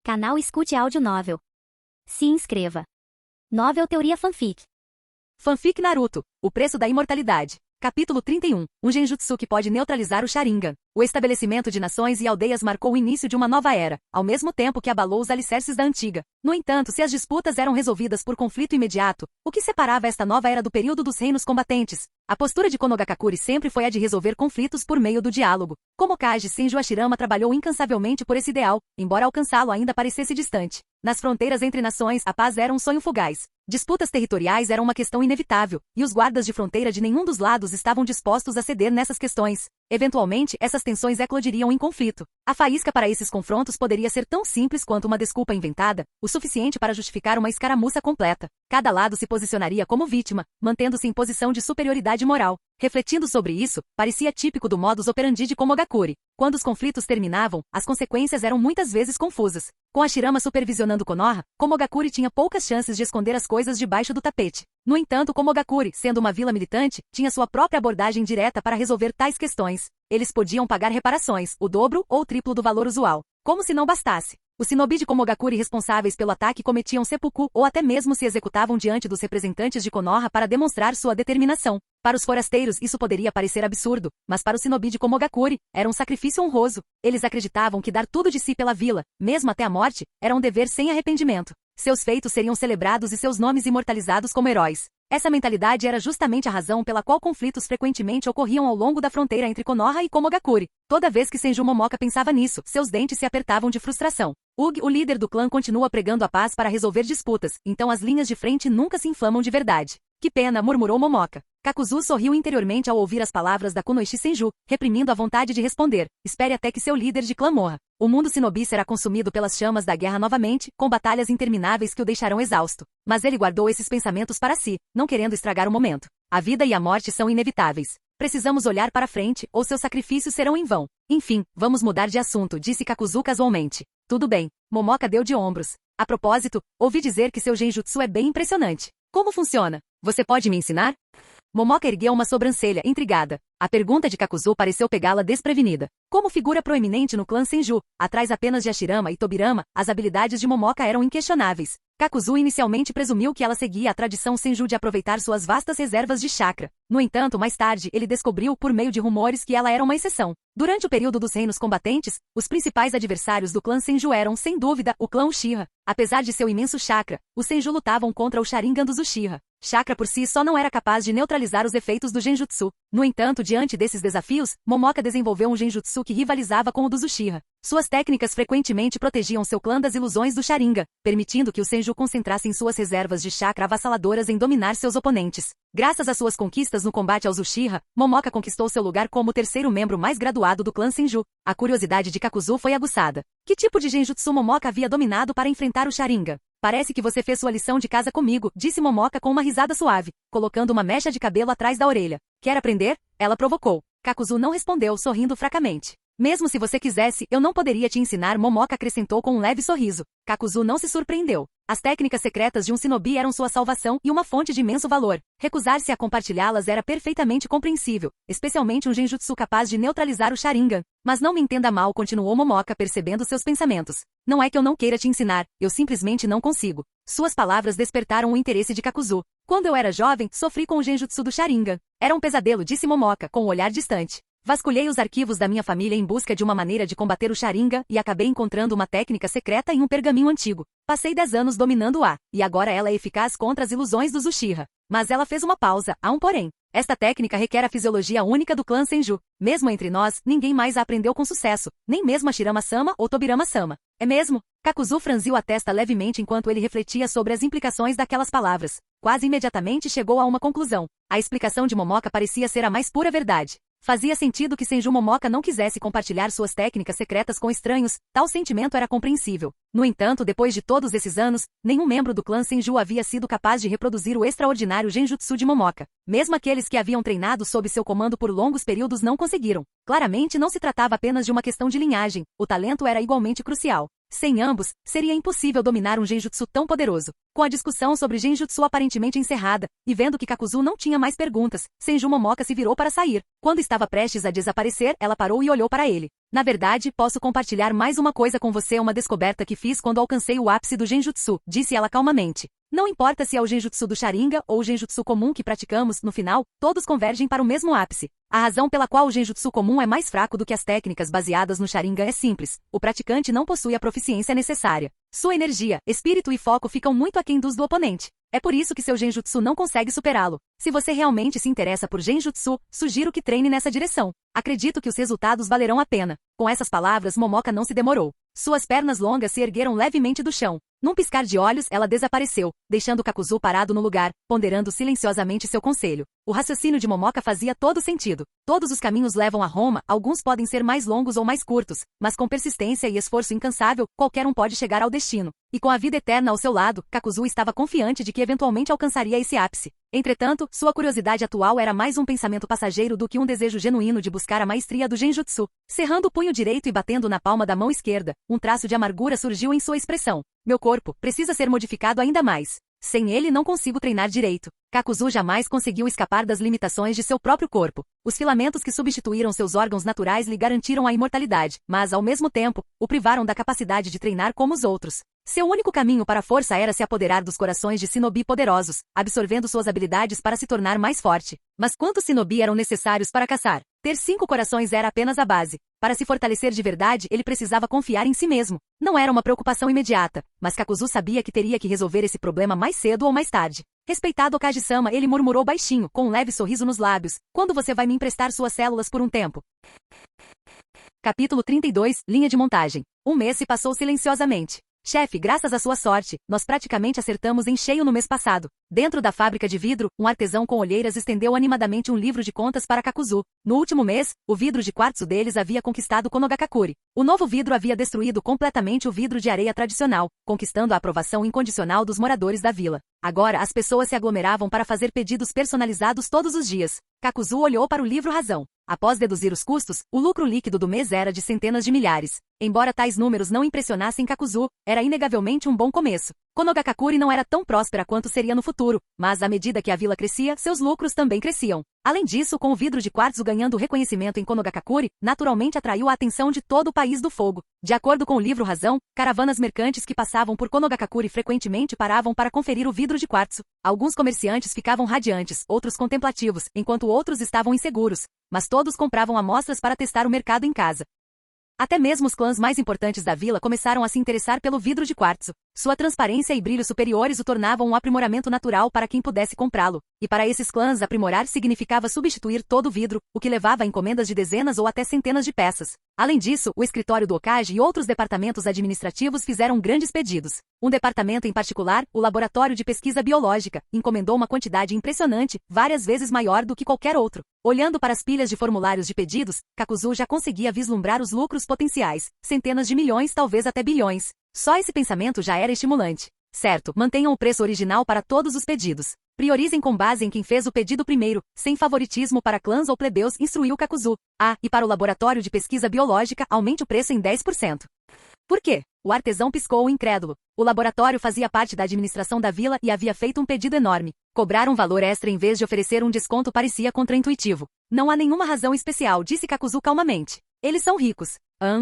Canal Escute Áudio Novel. Se inscreva. Novel Teoria Fanfic. Fanfic Naruto, o preço da imortalidade. Capítulo 31. Um genjutsu que pode neutralizar o Sharingan. O estabelecimento de nações e aldeias marcou o início de uma nova era, ao mesmo tempo que abalou os alicerces da antiga. No entanto, se as disputas eram resolvidas por conflito imediato, o que separava esta nova era do período dos reinos combatentes? A postura de Konogakure sempre foi a de resolver conflitos por meio do diálogo. Como Kaji Senju Hashirama trabalhou incansavelmente por esse ideal, embora alcançá-lo ainda parecesse distante. Nas fronteiras entre nações, a paz era um sonho fugaz. Disputas territoriais eram uma questão inevitável, e os guardas de fronteira de nenhum dos lados estavam dispostos a ceder nessas questões. Eventualmente, essas tensões eclodiriam em conflito. A faísca para esses confrontos poderia ser tão simples quanto uma desculpa inventada, o suficiente para justificar uma escaramuça completa. Cada lado se posicionaria como vítima, mantendo-se em posição de superioridade moral. Refletindo sobre isso, parecia típico do modus operandi de Konogakure. Quando os conflitos terminavam, as consequências eram muitas vezes confusas. Com Hashirama supervisionando Konoha, Konogakure tinha poucas chances de esconder as coisas debaixo do tapete. No entanto, Konogakure, sendo uma vila militante, tinha sua própria abordagem direta para resolver tais questões. Eles podiam pagar reparações, o dobro ou o triplo do valor usual. Como se não bastasse. Os shinobi de Konogakure responsáveis pelo ataque cometiam seppuku ou até mesmo se executavam diante dos representantes de Konoha para demonstrar sua determinação. Para os forasteiros isso poderia parecer absurdo, mas para os shinobi de Konogakure, era um sacrifício honroso. Eles acreditavam que dar tudo de si pela vila, mesmo até a morte, era um dever sem arrependimento. Seus feitos seriam celebrados e seus nomes imortalizados como heróis. Essa mentalidade era justamente a razão pela qual conflitos frequentemente ocorriam ao longo da fronteira entre Konoha e Konogakure. Toda vez que Senju Momoka pensava nisso, seus dentes se apertavam de frustração. Ugi, o líder do clã, continua pregando a paz para resolver disputas, então as linhas de frente nunca se inflamam de verdade. Que pena, murmurou Momoka. Kakuzu sorriu interiormente ao ouvir as palavras da Kunoichi Senju, reprimindo a vontade de responder. Espere até que seu líder de clã morra. O mundo shinobi será consumido pelas chamas da guerra novamente, com batalhas intermináveis que o deixarão exausto. Mas ele guardou esses pensamentos para si, não querendo estragar o momento. A vida e a morte são inevitáveis. Precisamos olhar para frente, ou seus sacrifícios serão em vão. Enfim, vamos mudar de assunto, disse Kakuzu casualmente. Tudo bem. Momoka deu de ombros. A propósito, ouvi dizer que seu genjutsu é bem impressionante. Como funciona? Você pode me ensinar? Momoka ergueu uma sobrancelha, intrigada. A pergunta de Kakuzu pareceu pegá-la desprevenida. Como figura proeminente no clã Senju, atrás apenas de Hashirama e Tobirama, as habilidades de Momoka eram inquestionáveis. Kakuzu inicialmente presumiu que ela seguia a tradição Senju de aproveitar suas vastas reservas de chakra. No entanto, mais tarde, ele descobriu, por meio de rumores, que ela era uma exceção. Durante o período dos reinos combatentes, os principais adversários do clã Senju eram, sem dúvida, o clã Uchiha. Apesar de seu imenso chakra, os Senju lutavam contra o Sharingan dos Uchiha. Chakra por si só não era capaz de neutralizar os efeitos do genjutsu. No entanto, diante desses desafios, Momoka desenvolveu um genjutsu que rivalizava com o dos Uchiha. Suas técnicas frequentemente protegiam seu clã das ilusões do Sharingan, permitindo que os Senju concentrassem suas reservas de chakra avassaladoras em dominar seus oponentes. Graças às suas conquistas no combate aos Uchiha, Momoka conquistou seu lugar como o terceiro membro mais graduado do clã Senju. A curiosidade de Kakuzu foi aguçada. Que tipo de genjutsu Momoka havia dominado para enfrentar o Sharingan? Parece que você fez sua lição de casa comigo, disse Momoka com uma risada suave, colocando uma mecha de cabelo atrás da orelha. Quer aprender? Ela provocou. Kakuzu não respondeu, sorrindo fracamente. Mesmo se você quisesse, eu não poderia te ensinar, Momoka acrescentou com um leve sorriso. Kakuzu não se surpreendeu. As técnicas secretas de um shinobi eram sua salvação e uma fonte de imenso valor. Recusar-se a compartilhá-las era perfeitamente compreensível, especialmente um genjutsu capaz de neutralizar o Sharingan. Mas não me entenda mal, continuou Momoka percebendo seus pensamentos. Não é que eu não queira te ensinar, eu simplesmente não consigo. Suas palavras despertaram o interesse de Kakuzu. Quando eu era jovem, sofri com o genjutsu do Sharingan. Era um pesadelo, disse Momoka, com um olhar distante. Vasculhei os arquivos da minha família em busca de uma maneira de combater o Sharingan e acabei encontrando uma técnica secreta em um pergaminho antigo. Passei 10 anos dominando-a, e agora ela é eficaz contra as ilusões dos Uchiha. Mas ela fez uma pausa, há um porém. Esta técnica requer a fisiologia única do clã Senju. Mesmo entre nós, ninguém mais a aprendeu com sucesso, nem mesmo Hashirama-sama ou Tobirama-sama. É mesmo? Kakuzu franziu a testa levemente enquanto ele refletia sobre as implicações daquelas palavras. Quase imediatamente chegou a uma conclusão. A explicação de Momoka parecia ser a mais pura verdade. Fazia sentido que Senju Momoka não quisesse compartilhar suas técnicas secretas com estranhos, tal sentimento era compreensível. No entanto, depois de todos esses anos, nenhum membro do clã Senju havia sido capaz de reproduzir o extraordinário genjutsu de Momoka. Mesmo aqueles que haviam treinado sob seu comando por longos períodos não conseguiram. Claramente não se tratava apenas de uma questão de linhagem, o talento era igualmente crucial. Sem ambos, seria impossível dominar um genjutsu tão poderoso. Com a discussão sobre genjutsu aparentemente encerrada, e vendo que Kakuzu não tinha mais perguntas, Senju Momoka se virou para sair. Quando estava prestes a desaparecer, ela parou e olhou para ele. Na verdade, posso compartilhar mais uma coisa com você, uma descoberta que fiz quando alcancei o ápice do Genjutsu, disse ela calmamente. Não importa se é o Genjutsu do Sharingan ou o Genjutsu comum que praticamos, no final, todos convergem para o mesmo ápice. A razão pela qual o Genjutsu comum é mais fraco do que as técnicas baseadas no Sharingan é simples. O praticante não possui a proficiência necessária. Sua energia, espírito e foco ficam muito aquém dos do oponente. É por isso que seu Genjutsu não consegue superá-lo. Se você realmente se interessa por Genjutsu, sugiro que treine nessa direção. Acredito que os resultados valerão a pena. Com essas palavras, Momoka não se demorou. Suas pernas longas se ergueram levemente do chão. Num piscar de olhos, ela desapareceu, deixando Kakuzu parado no lugar, ponderando silenciosamente seu conselho. O raciocínio de Momoka fazia todo sentido. Todos os caminhos levam a Roma, alguns podem ser mais longos ou mais curtos, mas com persistência e esforço incansável, qualquer um pode chegar ao destino. E com a vida eterna ao seu lado, Kakuzu estava confiante de que eventualmente alcançaria esse ápice. Entretanto, sua curiosidade atual era mais um pensamento passageiro do que um desejo genuíno de buscar a maestria do Genjutsu. Cerrando o punho direito e batendo na palma da mão esquerda, um traço de amargura surgiu em sua expressão. Meu corpo precisa ser modificado ainda mais. Sem ele não consigo treinar direito. Kakuzu jamais conseguiu escapar das limitações de seu próprio corpo. Os filamentos que substituíram seus órgãos naturais lhe garantiram a imortalidade, mas, ao mesmo tempo, o privaram da capacidade de treinar como os outros. Seu único caminho para a força era se apoderar dos corações de shinobi poderosos, absorvendo suas habilidades para se tornar mais forte. Mas quantos shinobi eram necessários para caçar? Ter 5 corações era apenas a base. Para se fortalecer de verdade, ele precisava confiar em si mesmo. Não era uma preocupação imediata, mas Kakuzu sabia que teria que resolver esse problema mais cedo ou mais tarde. Respeitado Okage-sama, ele murmurou baixinho, com um leve sorriso nos lábios. Quando você vai me emprestar suas células por um tempo? Capítulo 32, Linha de montagem. Um mês se passou silenciosamente. Chefe, graças à sua sorte, nós praticamente acertamos em cheio no mês passado. Dentro da fábrica de vidro, um artesão com olheiras estendeu animadamente um livro de contas para Kakuzu. No último mês, o vidro de quartzo deles havia conquistado Konogakakuri. O novo vidro havia destruído completamente o vidro de areia tradicional, conquistando a aprovação incondicional dos moradores da vila. Agora, as pessoas se aglomeravam para fazer pedidos personalizados todos os dias. Kakuzu olhou para o livro Razão. Após deduzir os custos, o lucro líquido do mês era de centenas de milhares. Embora tais números não impressionassem Kakuzu, era inegavelmente um bom começo. Konogakakuri não era tão próspera quanto seria no futuro, mas à medida que a vila crescia, seus lucros também cresciam. Além disso, com o vidro de quartzo ganhando reconhecimento em Konogakakuri, naturalmente atraiu a atenção de todo o país do fogo. De acordo com o livro Razão, caravanas mercantes que passavam por Konogakakuri frequentemente paravam para conferir o vidro de quartzo. Alguns comerciantes ficavam radiantes, outros contemplativos, enquanto outros estavam inseguros. Mas todos compravam amostras para testar o mercado em casa. Até mesmo os clãs mais importantes da vila começaram a se interessar pelo vidro de quartzo. Sua transparência e brilho superiores o tornavam um aprimoramento natural para quem pudesse comprá-lo. E para esses clãs, aprimorar significava substituir todo o vidro, o que levava a encomendas de dezenas ou até centenas de peças. Além disso, o escritório do Okage e outros departamentos administrativos fizeram grandes pedidos. Um departamento em particular, o Laboratório de Pesquisa Biológica, encomendou uma quantidade impressionante, várias vezes maior do que qualquer outro. Olhando para as pilhas de formulários de pedidos, Kakuzu já conseguia vislumbrar os lucros potenciais, centenas de milhões, talvez até bilhões. Só esse pensamento já era estimulante. Certo, mantenham o preço original para todos os pedidos. Priorizem com base em quem fez o pedido primeiro, sem favoritismo para clãs ou plebeus, instruiu Kakuzu. E para o Laboratório de Pesquisa Biológica, aumente o preço em 10%. Por quê? O artesão piscou incrédulo. O laboratório fazia parte da administração da vila e havia feito um pedido enorme. Cobrar um valor extra em vez de oferecer um desconto parecia contraintuitivo. Não há nenhuma razão especial, disse Kakuzu calmamente. Eles são ricos.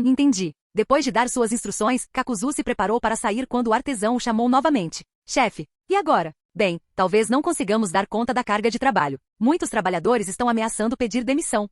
Entendi. Depois de dar suas instruções, Kakuzu se preparou para sair quando o artesão o chamou novamente. Chefe, e agora? Bem, talvez não consigamos dar conta da carga de trabalho. Muitos trabalhadores estão ameaçando pedir demissão.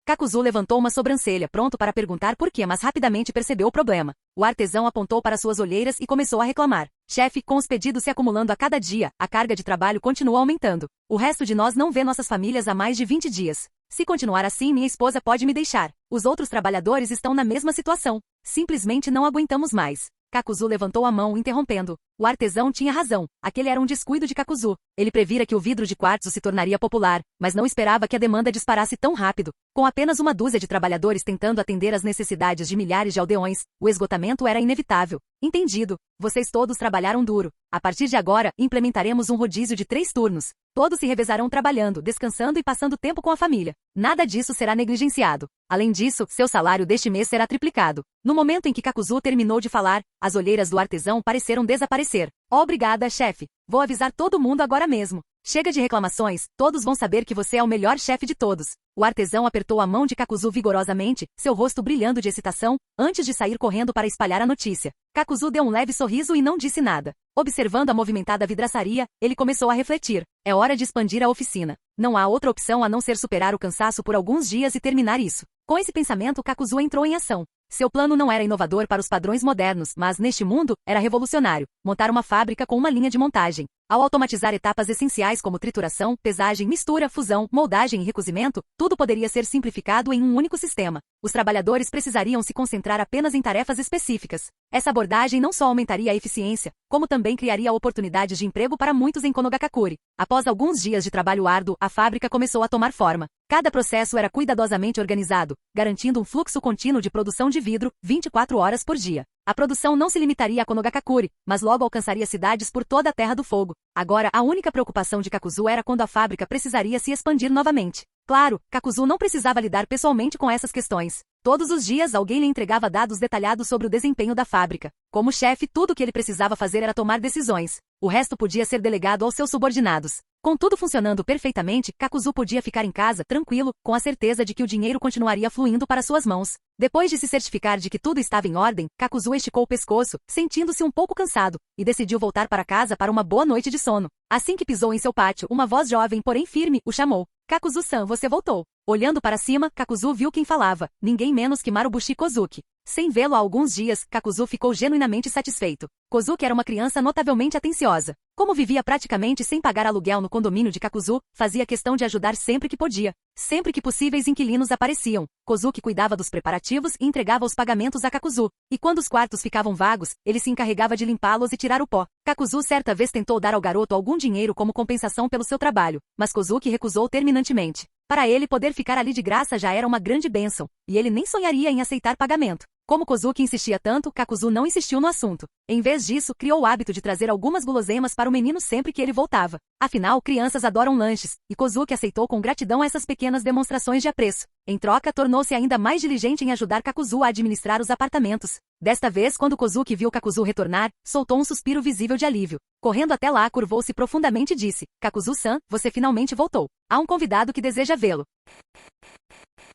Kakuzu levantou uma sobrancelha, pronto para perguntar por quê, mas rapidamente percebeu o problema. O artesão apontou para suas olheiras e começou a reclamar. Chefe, com os pedidos se acumulando a cada dia, a carga de trabalho continua aumentando. O resto de nós não vê nossas famílias há mais de 20 dias. Se continuar assim, minha esposa pode me deixar. Os outros trabalhadores estão na mesma situação. Simplesmente não aguentamos mais. Kakuzu levantou a mão, interrompendo. O artesão tinha razão. Aquele era um descuido de Kakuzu. Ele previra que o vidro de quartzo se tornaria popular, mas não esperava que a demanda disparasse tão rápido. Com apenas uma dúzia de trabalhadores tentando atender às necessidades de milhares de aldeões, o esgotamento era inevitável. Entendido. Vocês todos trabalharam duro. A partir de agora, implementaremos um rodízio de 3 turnos. Todos se revezarão trabalhando, descansando e passando tempo com a família. Nada disso será negligenciado. Além disso, seu salário deste mês será triplicado. No momento em que Kakuzu terminou de falar, as olheiras do artesão pareceram desaparecer. Obrigada, chefe. Vou avisar todo mundo agora mesmo. Chega de reclamações, todos vão saber que você é o melhor chefe de todos. O artesão apertou a mão de Kakuzu vigorosamente, seu rosto brilhando de excitação, antes de sair correndo para espalhar a notícia. Kakuzu deu um leve sorriso e não disse nada. Observando a movimentada vidraçaria, ele começou a refletir. É hora de expandir a oficina. Não há outra opção a não ser superar o cansaço por alguns dias e terminar isso. Com esse pensamento, Kakuzu entrou em ação. Seu plano não era inovador para os padrões modernos, mas, neste mundo, era revolucionário. Montar uma fábrica com uma linha de montagem. Ao automatizar etapas essenciais como trituração, pesagem, mistura, fusão, moldagem e recozimento, tudo poderia ser simplificado em um único sistema. Os trabalhadores precisariam se concentrar apenas em tarefas específicas. Essa abordagem não só aumentaria a eficiência, como também criaria oportunidades de emprego para muitos em Konogakakure. Após alguns dias de trabalho árduo, a fábrica começou a tomar forma. Cada processo era cuidadosamente organizado, garantindo um fluxo contínuo de produção de vidro, 24 horas por dia. A produção não se limitaria a Konogakakure, mas logo alcançaria cidades por toda a Terra do Fogo. Agora, a única preocupação de Kakuzu era quando a fábrica precisaria se expandir novamente. Claro, Kakuzu não precisava lidar pessoalmente com essas questões. Todos os dias alguém lhe entregava dados detalhados sobre o desempenho da fábrica. Como chefe, tudo o que ele precisava fazer era tomar decisões. O resto podia ser delegado aos seus subordinados. Com tudo funcionando perfeitamente, Kakuzu podia ficar em casa, tranquilo, com a certeza de que o dinheiro continuaria fluindo para suas mãos. Depois de se certificar de que tudo estava em ordem, Kakuzu esticou o pescoço, sentindo-se um pouco cansado, e decidiu voltar para casa para uma boa noite de sono. Assim que pisou em seu pátio, uma voz jovem, porém firme, o chamou. Kakuzu-san, você voltou. Olhando para cima, Kakuzu viu quem falava, ninguém menos que Marubushi Kozuki. Sem vê-lo há alguns dias, Kakuzu ficou genuinamente satisfeito. Kozuki era uma criança notavelmente atenciosa. Como vivia praticamente sem pagar aluguel no condomínio de Kakuzu, fazia questão de ajudar sempre que podia. Sempre que possíveis inquilinos apareciam, Kozuki cuidava dos preparativos e entregava os pagamentos a Kakuzu. E quando os quartos ficavam vagos, ele se encarregava de limpá-los e tirar o pó. Kakuzu certa vez tentou dar ao garoto algum dinheiro como compensação pelo seu trabalho, mas Kozuki recusou terminantemente. Para ele, poder ficar ali de graça já era uma grande bênção, e ele nem sonharia em aceitar pagamento. Como Kozuki insistia tanto, Kakuzu não insistiu no assunto. Em vez disso, criou o hábito de trazer algumas guloseimas para o menino sempre que ele voltava. Afinal, crianças adoram lanches, e Kozuki aceitou com gratidão essas pequenas demonstrações de apreço. Em troca, tornou-se ainda mais diligente em ajudar Kakuzu a administrar os apartamentos. Desta vez, quando Kozuki viu Kakuzu retornar, soltou um suspiro visível de alívio. Correndo até lá, curvou-se profundamente e disse, Kakuzu-san, você finalmente voltou. Há um convidado que deseja vê-lo.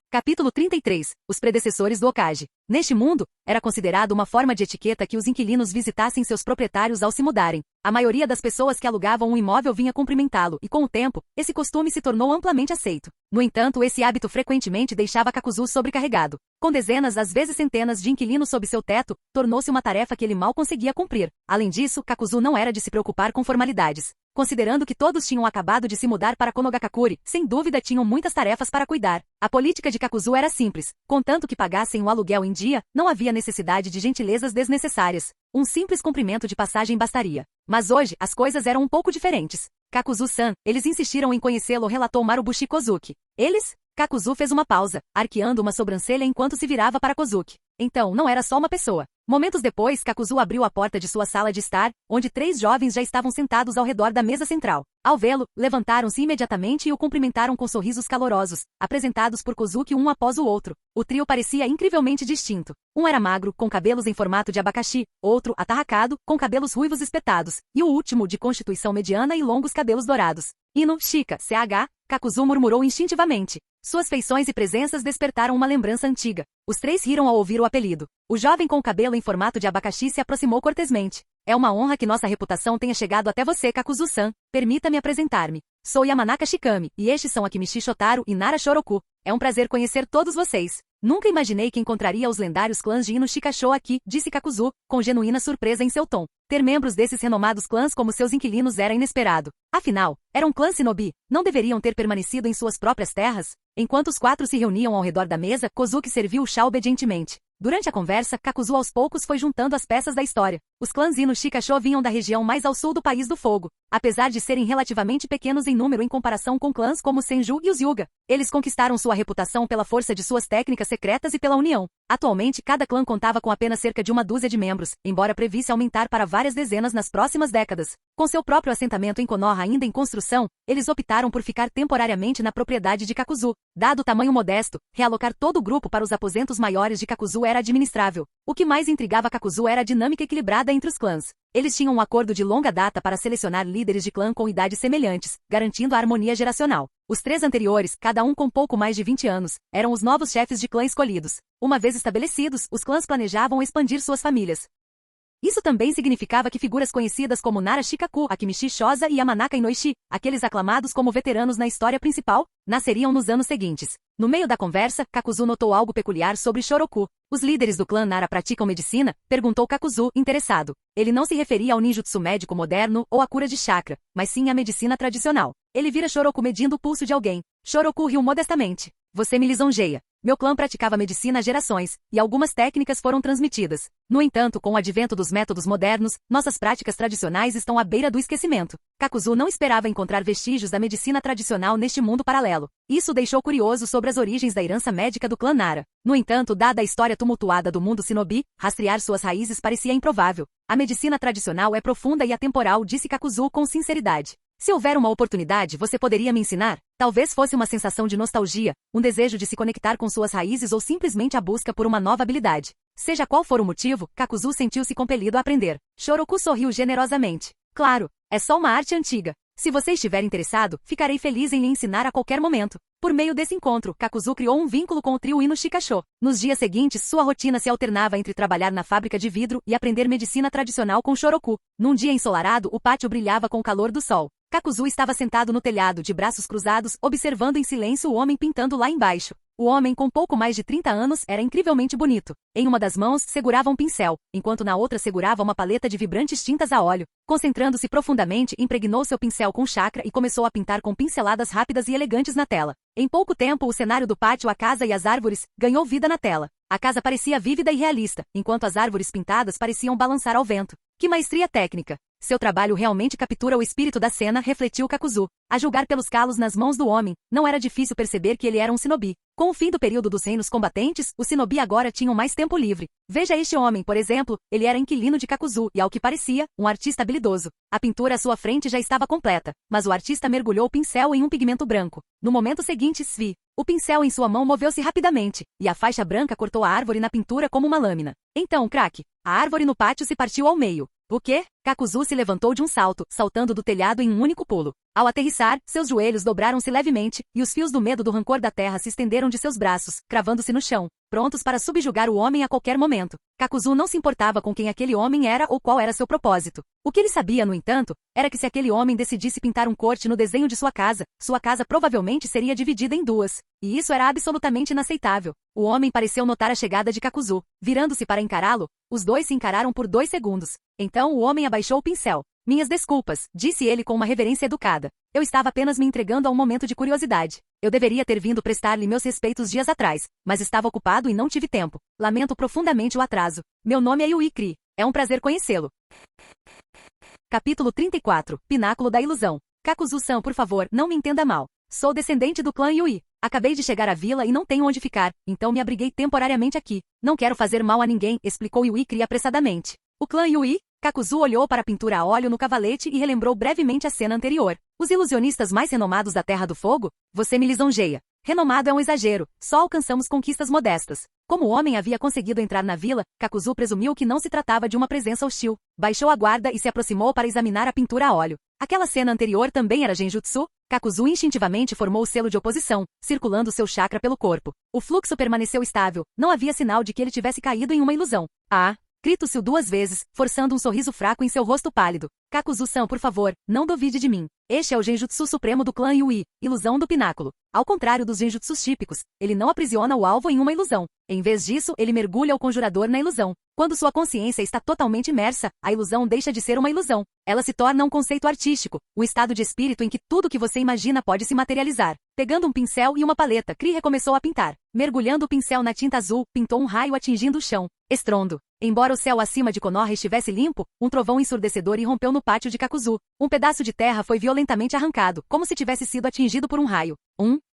Capítulo 33. Os predecessores do Okage. Neste mundo, era considerado uma forma de etiqueta que os inquilinos visitassem seus proprietários ao se mudarem. A maioria das pessoas que alugavam um imóvel vinha cumprimentá-lo, e com o tempo, esse costume se tornou amplamente aceito. No entanto, esse hábito frequentemente deixava Kakuzu sobrecarregado. Com dezenas, às vezes centenas de inquilinos sob seu teto, tornou-se uma tarefa que ele mal conseguia cumprir. Além disso, Kakuzu não era de se preocupar com formalidades. Considerando que todos tinham acabado de se mudar para Konogakakure, sem dúvida tinham muitas tarefas para cuidar. A política de Kakuzu era simples. Contanto que pagassem o aluguel em dia, não havia necessidade de gentilezas desnecessárias. Um simples cumprimento de passagem bastaria. Mas hoje, as coisas eram um pouco diferentes. Kakuzu-san, eles insistiram em conhecê-lo, relatou Marubushi Kozuki. Eles? Kakuzu fez uma pausa, arqueando uma sobrancelha enquanto se virava para Kozuki. Então, não era só uma pessoa. Momentos depois, Kakuzu abriu a porta de sua sala de estar, onde 3 jovens já estavam sentados ao redor da mesa central. Ao vê-lo, levantaram-se imediatamente e o cumprimentaram com sorrisos calorosos, apresentados por Kozuki um após o outro. O trio parecia incrivelmente distinto. Um era magro, com cabelos em formato de abacaxi, outro, atarracado, com cabelos ruivos espetados, e o último, de constituição mediana e longos cabelos dourados. Ino, Shika, CH, Kakuzu murmurou instintivamente. Suas feições e presenças despertaram uma lembrança antiga. Os 3 riram ao ouvir o apelido. O jovem com o cabelo em formato de abacaxi se aproximou cortesmente. É uma honra que nossa reputação tenha chegado até você, Kakuzu-san. Permita-me apresentar-me. Sou Yamanaka Shikami, e estes são Akimichi Shotaro e Nara Shoroku. É um prazer conhecer todos vocês. Nunca imaginei que encontraria os lendários clãs de Ino Shikasho aqui, disse Kakuzu, com genuína surpresa em seu tom. Ter membros desses renomados clãs como seus inquilinos era inesperado. Afinal, era um clã shinobi, não deveriam ter permanecido em suas próprias terras? Enquanto os 4 se reuniam ao redor da mesa, Kozuki serviu o chá obedientemente. Durante a conversa, Kakuzu aos poucos foi juntando as peças da história. Os clãs Ino Shikasho vinham da região mais ao sul do País do Fogo. Apesar de serem relativamente pequenos em número em comparação com clãs como Senju e os Hyuga, eles conquistaram sua reputação pela força de suas técnicas secretas e pela união. Atualmente, cada clã contava com apenas cerca de uma dúzia de membros, embora previsse aumentar para várias dezenas nas próximas décadas. Com seu próprio assentamento em Konoha ainda em construção, eles optaram por ficar temporariamente na propriedade de Kakuzu. Dado o tamanho modesto, realocar todo o grupo para os aposentos maiores de Kakuzu era administrável. O que mais intrigava Kakuzu era a dinâmica equilibrada disputada entre os clãs. Eles tinham um acordo de longa data para selecionar líderes de clã com idades semelhantes, garantindo a harmonia geracional. Os 3 anteriores, cada um com pouco mais de 20 anos, eram os novos chefes de clã escolhidos. Uma vez estabelecidos, os clãs planejavam expandir suas famílias. Isso também significava que figuras conhecidas como Nara Shikaku, Akimichi Shoza e Yamanaka Inoishi, aqueles aclamados como veteranos na história principal, nasceriam nos anos seguintes. No meio da conversa, Kakuzu notou algo peculiar sobre Shoroku. Os líderes do clã Nara praticam medicina? Perguntou Kakuzu, interessado. Ele não se referia ao ninjutsu médico moderno ou à cura de chakra, mas sim à medicina tradicional. Ele vira Shoroku medindo o pulso de alguém. Shoroku riu modestamente. Você me lisonjeia. Meu clã praticava medicina há gerações, e algumas técnicas foram transmitidas. No entanto, com o advento dos métodos modernos, nossas práticas tradicionais estão à beira do esquecimento. Kakuzu não esperava encontrar vestígios da medicina tradicional neste mundo paralelo. Isso o deixou curioso sobre as origens da herança médica do clã Nara. No entanto, dada a história tumultuada do mundo shinobi, rastrear suas raízes parecia improvável. A medicina tradicional é profunda e atemporal, disse Kakuzu com sinceridade. Se houver uma oportunidade, você poderia me ensinar? Talvez fosse uma sensação de nostalgia, um desejo de se conectar com suas raízes ou simplesmente a busca por uma nova habilidade. Seja qual for o motivo, Kakuzu sentiu-se compelido a aprender. Shoroku sorriu generosamente. Claro, é só uma arte antiga. Se você estiver interessado, ficarei feliz em lhe ensinar a qualquer momento. Por meio desse encontro, Kakuzu criou um vínculo com o trio Ino Shikasho. Nos dias seguintes, sua rotina se alternava entre trabalhar na fábrica de vidro e aprender medicina tradicional com Shoroku. Num dia ensolarado, o pátio brilhava com o calor do sol. Kakuzu estava sentado no telhado de braços cruzados, observando em silêncio o homem pintando lá embaixo. O homem, com pouco mais de 30 anos, era incrivelmente bonito. Em uma das mãos, segurava um pincel, enquanto na outra segurava uma paleta de vibrantes tintas a óleo. Concentrando-se profundamente, impregnou seu pincel com chakra e começou a pintar com pinceladas rápidas e elegantes na tela. Em pouco tempo, o cenário do pátio, a casa e as árvores, ganhou vida na tela. A casa parecia vívida e realista, enquanto as árvores pintadas pareciam balançar ao vento. Que maestria técnica! Seu trabalho realmente captura o espírito da cena, refletiu Kakuzu. A julgar pelos calos nas mãos do homem, não era difícil perceber que ele era um shinobi. Com o fim do período dos reinos combatentes, os shinobi agora tinham mais tempo livre. Veja este homem, por exemplo, ele era inquilino de Kakuzu e, ao que parecia, um artista habilidoso. A pintura à sua frente já estava completa, mas o artista mergulhou o pincel em um pigmento branco. No momento seguinte, o pincel em sua mão moveu-se rapidamente, e a faixa branca cortou a árvore na pintura como uma lâmina. Então, craque, a árvore no pátio se partiu ao meio. O quê? Kakuzu se levantou de um salto, saltando do telhado em um único pulo. Ao aterrissar, seus joelhos dobraram-se levemente, e os fios do medo do rancor da terra se estenderam de seus braços, cravando-se no chão, prontos para subjugar o homem a qualquer momento. Kakuzu não se importava com quem aquele homem era ou qual era seu propósito. O que ele sabia, no entanto, era que se aquele homem decidisse pintar um corte no desenho de sua casa provavelmente seria dividida em duas. E isso era absolutamente inaceitável. O homem pareceu notar a chegada de Kakuzu. Virando-se para encará-lo, os dois se encararam por 2 segundos. Então o homem abaixou o pincel. Minhas desculpas, disse ele com uma reverência educada. Eu estava apenas me entregando a um momento de curiosidade. Eu deveria ter vindo prestar-lhe meus respeitos dias atrás, mas estava ocupado e não tive tempo. Lamento profundamente o atraso. Meu nome é Yui Kri. É um prazer conhecê-lo. Capítulo 34. Pináculo da Ilusão. Kakuzu-san, por favor, não me entenda mal. Sou descendente do clã Yui. Acabei de chegar à vila e não tenho onde ficar, então me abriguei temporariamente aqui. Não quero fazer mal a ninguém, explicou Yui Kri apressadamente. O clã Yui? Kakuzu olhou para a pintura a óleo no cavalete e relembrou brevemente a cena anterior. Os ilusionistas mais renomados da Terra do Fogo? Você me lisonjeia. Renomado é um exagero, só alcançamos conquistas modestas. Como o homem havia conseguido entrar na vila, Kakuzu presumiu que não se tratava de uma presença hostil. Baixou a guarda e se aproximou para examinar a pintura a óleo. Aquela cena anterior também era genjutsu? Kakuzu instintivamente formou o selo de oposição, circulando seu chakra pelo corpo. O fluxo permaneceu estável, não havia sinal de que ele tivesse caído em uma ilusão. Grito-se 2 vezes, forçando um sorriso fraco em seu rosto pálido. Kakuzu-san, por favor, não duvide de mim. Este é o genjutsu supremo do clã Yui, ilusão do pináculo. Ao contrário dos genjutsus típicos, ele não aprisiona o alvo em uma ilusão. Em vez disso, ele mergulha o conjurador na ilusão. Quando sua consciência está totalmente imersa, a ilusão deixa de ser uma ilusão. Ela se torna um conceito artístico, um estado de espírito em que tudo que você imagina pode se materializar. Pegando um pincel e uma paleta, Kri recomeçou a pintar. Mergulhando o pincel na tinta azul, pintou um raio atingindo o chão. Estrondo. Embora o céu acima de Konoha estivesse limpo, um trovão ensurdecedor irrompeu no pátio de Kakuzu. Um pedaço de terra foi violentamente arrancado, como se tivesse sido atingido por um raio.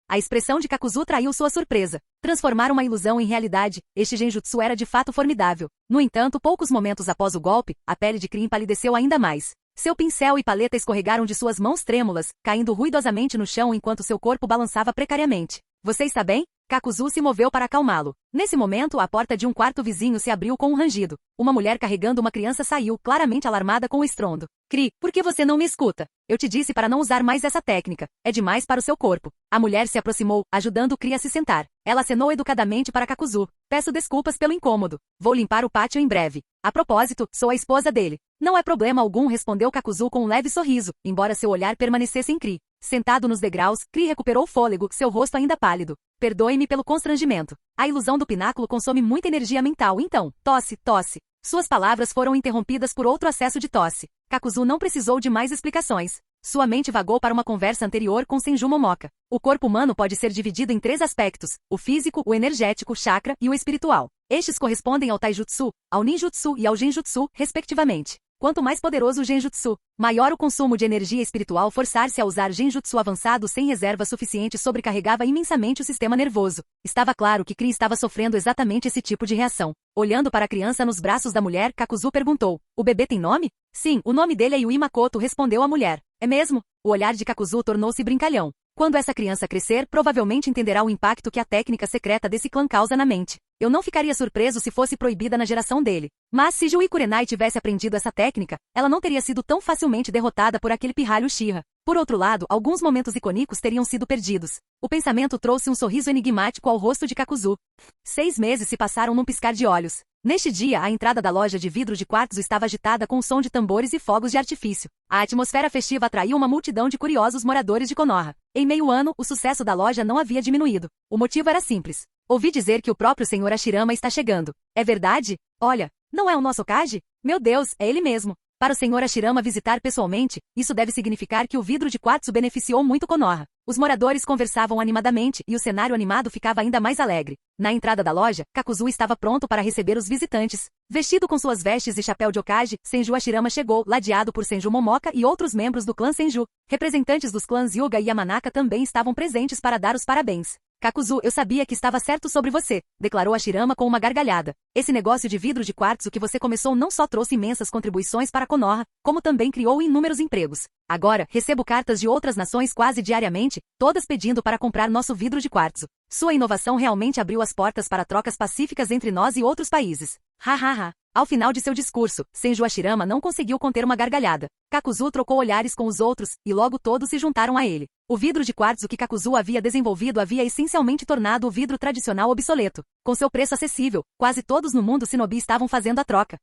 A expressão de Kakuzu traiu sua surpresa. Transformar uma ilusão em realidade, este genjutsu era de fato formidável. No entanto, poucos momentos após o golpe, a pele de Kri empalideceu ainda mais. Seu pincel e paleta escorregaram de suas mãos trêmulas, caindo ruidosamente no chão enquanto seu corpo balançava precariamente. Você está bem? Kakuzu se moveu para acalmá-lo. Nesse momento, a porta de um quarto vizinho se abriu com um rangido. Uma mulher carregando uma criança saiu, claramente alarmada com o estrondo. Cri, por que você não me escuta? Eu te disse para não usar mais essa técnica. É demais para o seu corpo. A mulher se aproximou, ajudando o Cri a se sentar. Ela acenou educadamente para Kakuzu. Peço desculpas pelo incômodo. Vou limpar o pátio em breve. A propósito, sou a esposa dele. Não é problema algum, respondeu Kakuzu com um leve sorriso, embora seu olhar permanecesse em Cri. Sentado nos degraus, Cri recuperou o fôlego, seu rosto ainda pálido. Perdoe-me pelo constrangimento. A ilusão do pináculo consome muita energia mental, então, tosse, tosse. Suas palavras foram interrompidas por outro acesso de tosse. Kakuzu não precisou de mais explicações. Sua mente vagou para uma conversa anterior com Senju Momoka. O corpo humano pode ser dividido em 3 aspectos: o físico, o energético, o chakra e o espiritual. Estes correspondem ao taijutsu, ao ninjutsu e ao genjutsu, respectivamente. Quanto mais poderoso o genjutsu, maior o consumo de energia espiritual. Forçar-se a usar genjutsu avançado sem reserva suficiente sobrecarregava imensamente o sistema nervoso. Estava claro que Cri estava sofrendo exatamente esse tipo de reação. Olhando para a criança nos braços da mulher, Kakuzu perguntou: o bebê tem nome? Sim, o nome dele é Yui Makoto, respondeu a mulher. É mesmo? O olhar de Kakuzu tornou-se brincalhão. Quando essa criança crescer, provavelmente entenderá o impacto que a técnica secreta desse clã causa na mente. Eu não ficaria surpreso se fosse proibida na geração dele. Mas se Jui Kurenai tivesse aprendido essa técnica, ela não teria sido tão facilmente derrotada por aquele pirralho Uchiha. Por outro lado, alguns momentos icônicos teriam sido perdidos. O pensamento trouxe um sorriso enigmático ao rosto de Kakuzu. 6 meses se passaram num piscar de olhos. Neste dia, a entrada da loja de vidro de quartzo estava agitada com o som de tambores e fogos de artifício. A atmosfera festiva atraiu uma multidão de curiosos moradores de Konoha. Em meio ano, o sucesso da loja não havia diminuído. O motivo era simples. Ouvi dizer que o próprio Sr. Hashirama está chegando. É verdade? Olha, não é o nosso Kaji? Meu Deus, é ele mesmo. Para o Sr. Hashirama visitar pessoalmente, isso deve significar que o vidro de quartzo beneficiou muito Konoha. Os moradores conversavam animadamente e o cenário animado ficava ainda mais alegre. Na entrada da loja, Kakuzu estava pronto para receber os visitantes. Vestido com suas vestes e chapéu de Hokage, Senju Hashirama chegou, ladeado por Senju Momoka e outros membros do clã Senju. Representantes dos clãs Hyuga e Yamanaka também estavam presentes para dar os parabéns. Kakuzu, eu sabia que estava certo sobre você, declarou Hashirama com uma gargalhada. Esse negócio de vidro de quartzo que você começou não só trouxe imensas contribuições para Konoha, como também criou inúmeros empregos. Agora, recebo cartas de outras nações quase diariamente, todas pedindo para comprar nosso vidro de quartzo. Sua inovação realmente abriu as portas para trocas pacíficas entre nós e outros países. Ha. Ao final de seu discurso, Senju Hashirama não conseguiu conter uma gargalhada. Kakuzu trocou olhares com os outros, e logo todos se juntaram a ele. O vidro de quartzo que Kakuzu havia desenvolvido havia essencialmente tornado o vidro tradicional obsoleto. Com seu preço acessível, quase todos no mundo shinobi estavam fazendo a troca.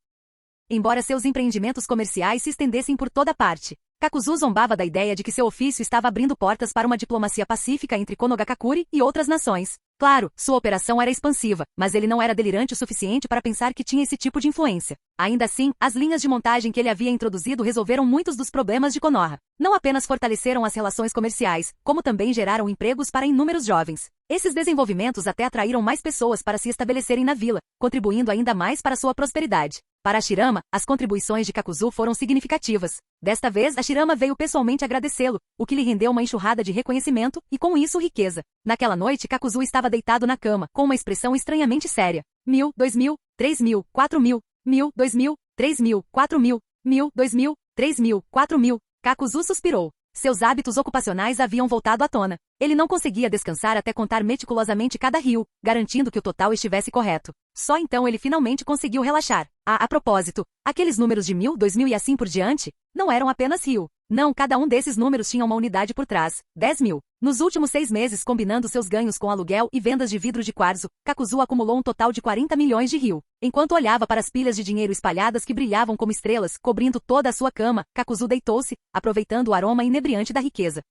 Embora seus empreendimentos comerciais se estendessem por toda parte, Kakuzu zombava da ideia de que seu ofício estava abrindo portas para uma diplomacia pacífica entre Konogakakure e outras nações. Claro, sua operação era expansiva, mas ele não era delirante o suficiente para pensar que tinha esse tipo de influência. Ainda assim, as linhas de montagem que ele havia introduzido resolveram muitos dos problemas de Konoha. Não apenas fortaleceram as relações comerciais, como também geraram empregos para inúmeros jovens. Esses desenvolvimentos até atraíram mais pessoas para se estabelecerem na vila, contribuindo ainda mais para sua prosperidade. Para Hashirama, as contribuições de Kakuzu foram significativas. Desta vez, Hashirama veio pessoalmente agradecê-lo, o que lhe rendeu uma enxurrada de reconhecimento e, com isso, riqueza. Naquela noite, Kakuzu estava deitado na cama, com uma expressão estranhamente séria. 1000, 2000, 3000, 4000, 1000, 2000, 3000, 4000, 1000, 2000, 3000, 4000. Kakuzu suspirou. Seus hábitos ocupacionais haviam voltado à tona. Ele não conseguia descansar até contar meticulosamente cada rio, garantindo que o total estivesse correto. Só então ele finalmente conseguiu relaxar. A propósito, aqueles números de 1000, 2000 e assim por diante, não eram apenas rio. Não, cada um desses números tinha uma unidade por trás. 10.000. Nos últimos 6 meses, combinando seus ganhos com aluguel e vendas de vidro de quartzo, Kakuzu acumulou um total de 40 milhões de rio. Enquanto olhava para as pilhas de dinheiro espalhadas que brilhavam como estrelas, cobrindo toda a sua cama, Kakuzu deitou-se, aproveitando o aroma inebriante da riqueza.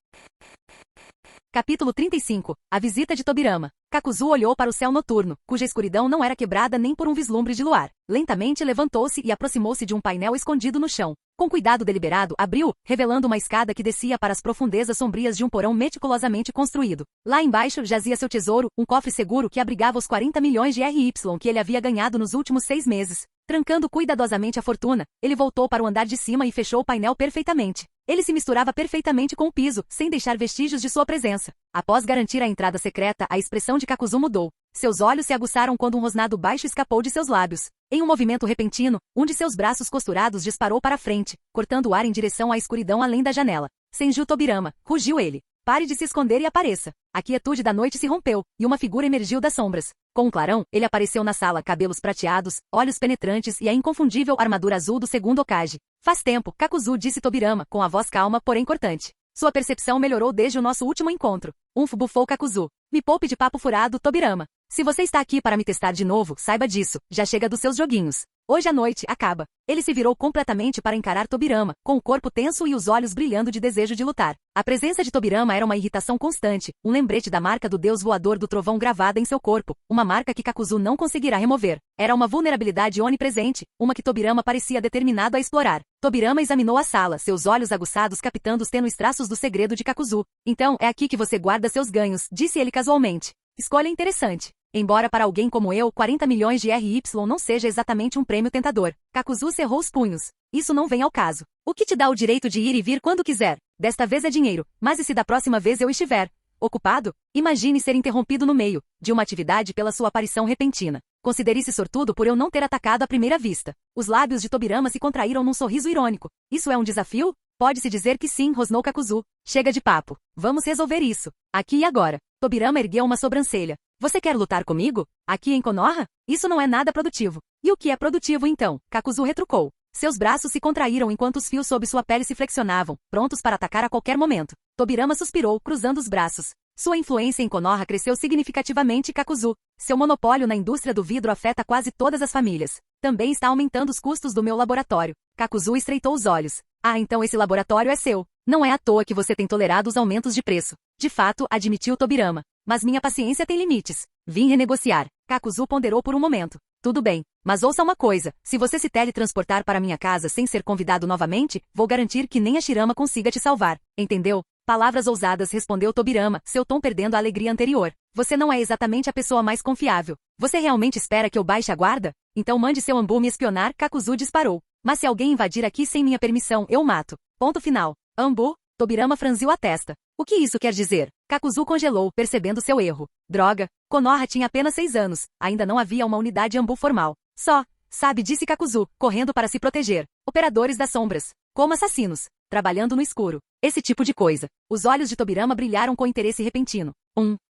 Capítulo 35. A visita de Tobirama. Kakuzu olhou para o céu noturno, cuja escuridão não era quebrada nem por um vislumbre de luar. Lentamente levantou-se e aproximou-se de um painel escondido no chão. Com cuidado deliberado, abriu, revelando uma escada que descia para as profundezas sombrias de um porão meticulosamente construído. Lá embaixo jazia seu tesouro, um cofre seguro que abrigava os 40 milhões de RY que ele havia ganhado nos últimos 6 meses. Trancando cuidadosamente a fortuna, ele voltou para o andar de cima e fechou o painel perfeitamente. Ele se misturava perfeitamente com o piso, sem deixar vestígios de sua presença. Após garantir a entrada secreta, a expressão de Kakuzu mudou. Seus olhos se aguçaram quando um rosnado baixo escapou de seus lábios. Em um movimento repentino, um de seus braços costurados disparou para frente, cortando o ar em direção à escuridão além da janela. Senju Tobirama, rugiu ele. Pare de se esconder e apareça. A quietude da noite se rompeu, e uma figura emergiu das sombras. Com um clarão, ele apareceu na sala, cabelos prateados, olhos penetrantes e a inconfundível armadura azul do segundo Hokage. Faz tempo, Kakuzu, disse Tobirama, com a voz calma, porém cortante. Sua percepção melhorou desde o nosso último encontro. Bufou Kakuzu. Me poupe de papo furado, Tobirama. Se você está aqui para me testar de novo, saiba disso, já chega dos seus joguinhos. Hoje à noite, acaba. Ele se virou completamente para encarar Tobirama, com o corpo tenso e os olhos brilhando de desejo de lutar. A presença de Tobirama era uma irritação constante, um lembrete da marca do deus voador do trovão gravada em seu corpo, uma marca que Kakuzu não conseguirá remover. Era uma vulnerabilidade onipresente, uma que Tobirama parecia determinado a explorar. Tobirama examinou a sala, seus olhos aguçados captando os tênues traços do segredo de Kakuzu. Então, é aqui que você guarda seus ganhos, disse ele casualmente. Escolha interessante. Embora para alguém como eu, 40 milhões de RY não seja exatamente um prêmio tentador. Kakuzu cerrou os punhos. Isso não vem ao caso. O que te dá o direito de ir e vir quando quiser? Desta vez é dinheiro, mas e se da próxima vez eu estiver ocupado? Imagine ser interrompido no meio de uma atividade pela sua aparição repentina. Considere-se sortudo por eu não ter atacado à primeira vista. Os lábios de Tobirama se contraíram num sorriso irônico. Isso é um desafio? Pode-se dizer que sim, rosnou Kakuzu. Chega de papo. Vamos resolver isso. Aqui e agora. Tobirama ergueu uma sobrancelha. Você quer lutar comigo? Aqui em Konoha? Isso não é nada produtivo. E o que é produtivo então? Kakuzu retrucou. Seus braços se contraíram enquanto os fios sob sua pele se flexionavam, prontos para atacar a qualquer momento. Tobirama suspirou, cruzando os braços. Sua influência em Konoha cresceu significativamente, Kakuzu. Seu monopólio na indústria do vidro afeta quase todas as famílias. Também está aumentando os custos do meu laboratório. Kakuzu estreitou os olhos. Ah, então esse laboratório é seu. Não é à toa que você tem tolerado os aumentos de preço. De fato, admitiu Tobirama. Mas minha paciência tem limites. Vim renegociar. Kakuzu ponderou por um momento. Tudo bem, mas ouça uma coisa. Se você se teletransportar para minha casa sem ser convidado novamente, vou garantir que nem a Shirama consiga te salvar. Entendeu? Palavras ousadas, respondeu Tobirama, seu tom perdendo a alegria anterior. Você não é exatamente a pessoa mais confiável. Você realmente espera que eu baixe a guarda? Então mande seu Ambu me espionar, Kakuzu disparou. Mas se alguém invadir aqui sem minha permissão, eu mato. Ponto final. Ambu? Tobirama franziu a testa. O que isso quer dizer? Kakuzu congelou, percebendo seu erro. Droga, Konoha tinha apenas 6 anos. Ainda não havia uma unidade Ambu formal. Só, sabe, disse Kakuzu, correndo para se proteger. Operadores das sombras. Como assassinos. Trabalhando no escuro. Esse tipo de coisa. Os olhos de Tobirama brilharam com interesse repentino.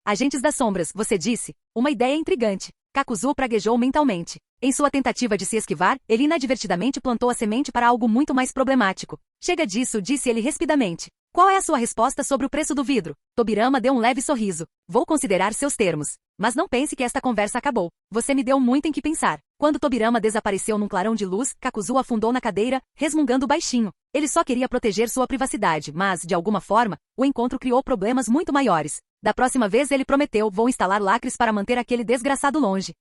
Agentes das sombras, você disse? Uma ideia intrigante. Kakuzu praguejou mentalmente. Em sua tentativa de se esquivar, ele inadvertidamente plantou a semente para algo muito mais problemático. Chega disso, disse ele rispidamente. Qual é a sua resposta sobre o preço do vidro? Tobirama deu um leve sorriso. Vou considerar seus termos. Mas não pense que esta conversa acabou. Você me deu muito em que pensar. Quando Tobirama desapareceu num clarão de luz, Kakuzu afundou na cadeira, resmungando baixinho. Ele só queria proteger sua privacidade, mas, de alguma forma, o encontro criou problemas muito maiores. Da próxima vez ele prometeu, vou instalar lacres para manter aquele desgraçado longe.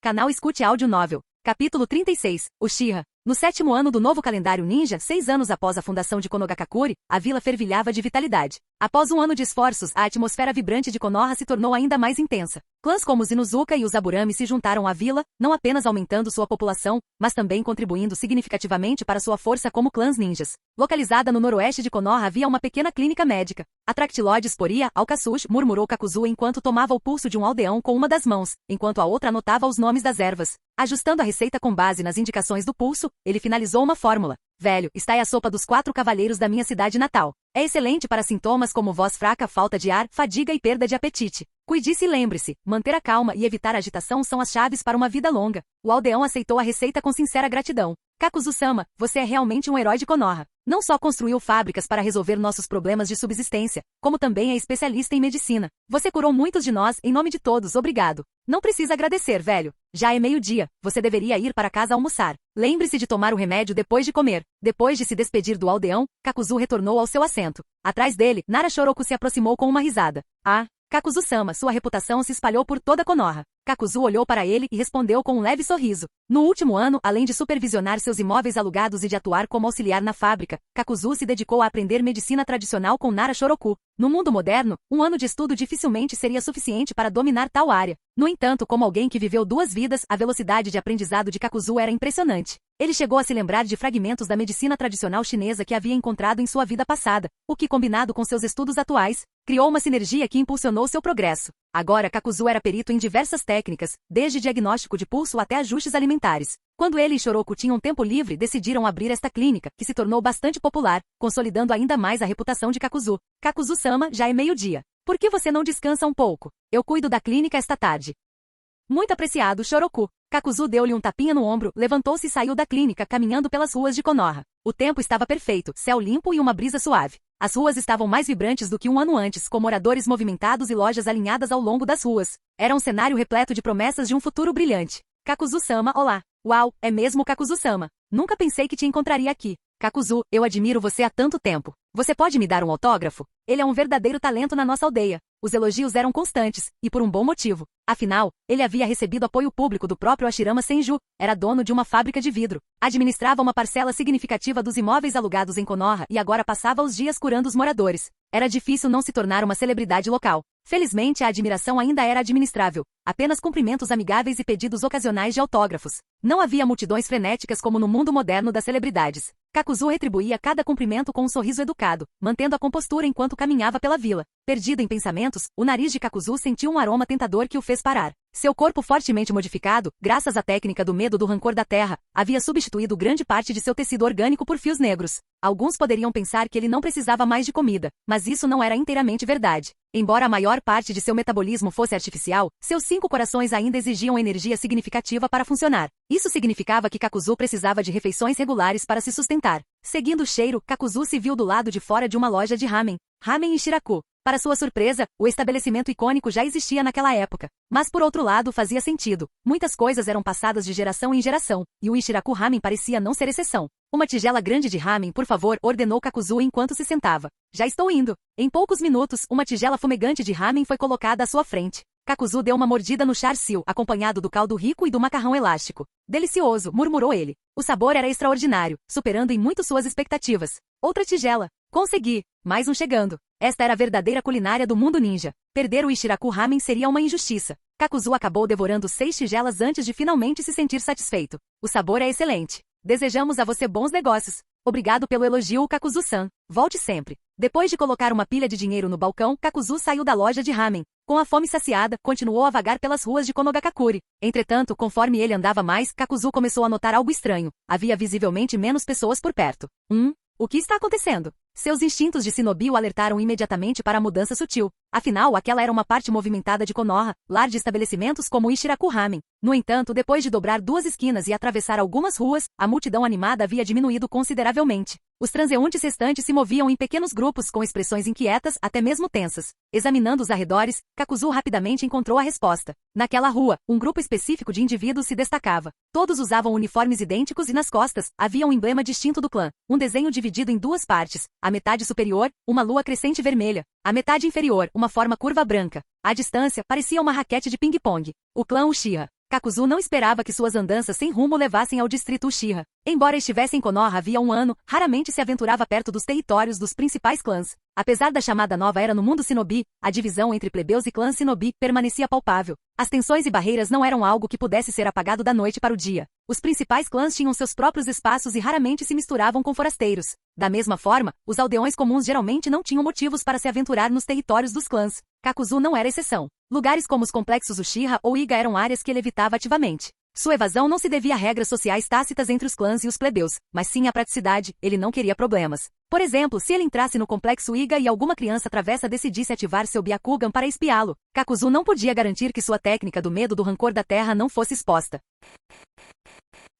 Canal Escute Áudio Novel. Capítulo 36. Uchiha. No 7º ano do novo calendário ninja, 6 anos após a fundação de Konogakakure, a vila fervilhava de vitalidade. Após um ano de esforços, a atmosfera vibrante de Konoha se tornou ainda mais intensa. Clãs como os Inuzuka e os Aburami se juntaram à vila, não apenas aumentando sua população, mas também contribuindo significativamente para sua força como clãs ninjas. Localizada no noroeste de Konoha havia uma pequena clínica médica. A Tractilode Poria Alcasush, murmurou Kakuzu enquanto tomava o pulso de um aldeão com uma das mãos, enquanto a outra anotava os nomes das ervas. Ajustando a receita com base nas indicações do pulso, ele finalizou uma fórmula. Velho, está aí a sopa dos 4 cavaleiros da minha cidade natal. É excelente para sintomas como voz fraca, falta de ar, fadiga e perda de apetite. Cuide-se e lembre-se, manter a calma e evitar a agitação são as chaves para uma vida longa. O aldeão aceitou a receita com sincera gratidão. Kakuzu-sama, você é realmente um herói de Konoha. Não só construiu fábricas para resolver nossos problemas de subsistência, como também é especialista em medicina. Você curou muitos de nós, em nome de todos, obrigado. Não precisa agradecer, velho. Já é meio-dia, você deveria ir para casa almoçar. Lembre-se de tomar o remédio depois de comer. Depois de se despedir do aldeão, Kakuzu retornou ao seu assento. Atrás dele, Nara Shoroku se aproximou com uma risada. Ah, Kakuzu-sama, sua reputação se espalhou por toda Konoha. Kakuzu olhou para ele e respondeu com um leve sorriso. No último ano, além de supervisionar seus imóveis alugados e de atuar como auxiliar na fábrica, Kakuzu se dedicou a aprender medicina tradicional com Nara Shoroku. No mundo moderno, um ano de estudo dificilmente seria suficiente para dominar tal área. No entanto, como alguém que viveu 2 vidas, a velocidade de aprendizado de Kakuzu era impressionante. Ele chegou a se lembrar de fragmentos da medicina tradicional chinesa que havia encontrado em sua vida passada, o que, combinado com seus estudos atuais, criou uma sinergia que impulsionou seu progresso. Agora Kakuzu era perito em diversas técnicas, desde diagnóstico de pulso até ajustes alimentares. Quando ele e Shoroku tinham tempo livre, decidiram abrir esta clínica, que se tornou bastante popular, consolidando ainda mais a reputação de Kakuzu. Kakuzu-sama, já é meio-dia. Por que você não descansa um pouco? Eu cuido da clínica esta tarde. Muito apreciado, Shoroku. Kakuzu deu-lhe um tapinha no ombro, levantou-se e saiu da clínica, caminhando pelas ruas de Konoha. O tempo estava perfeito, céu limpo e uma brisa suave. As ruas estavam mais vibrantes do que um ano antes, com moradores movimentados e lojas alinhadas ao longo das ruas. Era um cenário repleto de promessas de um futuro brilhante. Kakuzu-sama, olá. Uau, é mesmo Kakuzu-sama. Nunca pensei que te encontraria aqui. Kakuzu, eu admiro você há tanto tempo. Você pode me dar um autógrafo? Ele é um verdadeiro talento na nossa aldeia. Os elogios eram constantes, e por um bom motivo. Afinal, ele havia recebido apoio público do próprio Hashirama Senju, era dono de uma fábrica de vidro, administrava uma parcela significativa dos imóveis alugados em Konoha e agora passava os dias curando os moradores. Era difícil não se tornar uma celebridade local. Felizmente a admiração ainda era administrável, apenas cumprimentos amigáveis e pedidos ocasionais de autógrafos. Não havia multidões frenéticas como no mundo moderno das celebridades. Kakuzu retribuía cada cumprimento com um sorriso educado, mantendo a compostura enquanto caminhava pela vila. Perdido em pensamentos, o nariz de Kakuzu sentiu um aroma tentador que o fez parar. Seu corpo fortemente modificado, graças à técnica do medo do rancor da terra, havia substituído grande parte de seu tecido orgânico por fios negros. Alguns poderiam pensar que ele não precisava mais de comida, mas isso não era inteiramente verdade. Embora a maior parte de seu metabolismo fosse artificial, seus 5 corações ainda exigiam energia significativa para funcionar. Isso significava que Kakuzu precisava de refeições regulares para se sustentar. Seguindo o cheiro, Kakuzu se viu do lado de fora de uma loja de ramen. Ramen Ishiraku. Para sua surpresa, o estabelecimento icônico já existia naquela época. Mas por outro lado fazia sentido. Muitas coisas eram passadas de geração em geração, e o Ishiraku Ramen parecia não ser exceção. Uma tigela grande de ramen, por favor, ordenou Kakuzu enquanto se sentava. Já estou indo. Em poucos minutos, uma tigela fumegante de ramen foi colocada à sua frente. Kakuzu deu uma mordida no char siu, acompanhado do caldo rico e do macarrão elástico. Delicioso, murmurou ele. O sabor era extraordinário, superando em muito suas expectativas. Outra tigela. Consegui. Mais um chegando. Esta era a verdadeira culinária do mundo ninja. Perder o Ishiraku Ramen seria uma injustiça. Kakuzu acabou devorando 6 tigelas antes de finalmente se sentir satisfeito. O sabor é excelente. Desejamos a você bons negócios. Obrigado pelo elogio, Kakuzu-san. Volte sempre. Depois de colocar uma pilha de dinheiro no balcão, Kakuzu saiu da loja de ramen. Com a fome saciada, continuou a vagar pelas ruas de Konogakakure. Entretanto, conforme ele andava mais, Kakuzu começou a notar algo estranho. Havia visivelmente menos pessoas por perto. O que está acontecendo? Seus instintos de shinobi o alertaram imediatamente para a mudança sutil. Afinal, aquela era uma parte movimentada de Konoha, lar de estabelecimentos como o Ishiraku Ramen. No entanto, depois de dobrar 2 esquinas e atravessar algumas ruas, a multidão animada havia diminuído consideravelmente. Os transeuntes restantes se moviam em pequenos grupos com expressões inquietas, até mesmo tensas. Examinando os arredores, Kakuzu rapidamente encontrou a resposta. Naquela rua, um grupo específico de indivíduos se destacava. Todos usavam uniformes idênticos e nas costas, havia um emblema distinto do clã. Um desenho dividido em 2 partes. A metade superior, uma lua crescente vermelha. A metade inferior, uma forma curva branca. À distância, parecia uma raquete de ping-pong. O clã Uchiha. Kakuzu não esperava que suas andanças sem rumo levassem ao distrito Uchiha. Embora estivesse em Konoha havia um ano, raramente se aventurava perto dos territórios dos principais clãs. Apesar da chamada nova era no mundo shinobi, a divisão entre plebeus e clãs shinobi permanecia palpável. As tensões e barreiras não eram algo que pudesse ser apagado da noite para o dia. Os principais clãs tinham seus próprios espaços e raramente se misturavam com forasteiros. Da mesma forma, os aldeões comuns geralmente não tinham motivos para se aventurar nos territórios dos clãs. Kakuzu não era exceção. Lugares como os complexos Uchiha ou Iga eram áreas que ele evitava ativamente. Sua evasão não se devia a regras sociais tácitas entre os clãs e os plebeus, mas sim à praticidade, ele não queria problemas. Por exemplo, se ele entrasse no complexo Iga e alguma criança travessa decidisse ativar seu Byakugan para espiá-lo, Kakuzu não podia garantir que sua técnica do medo do rancor da terra não fosse exposta.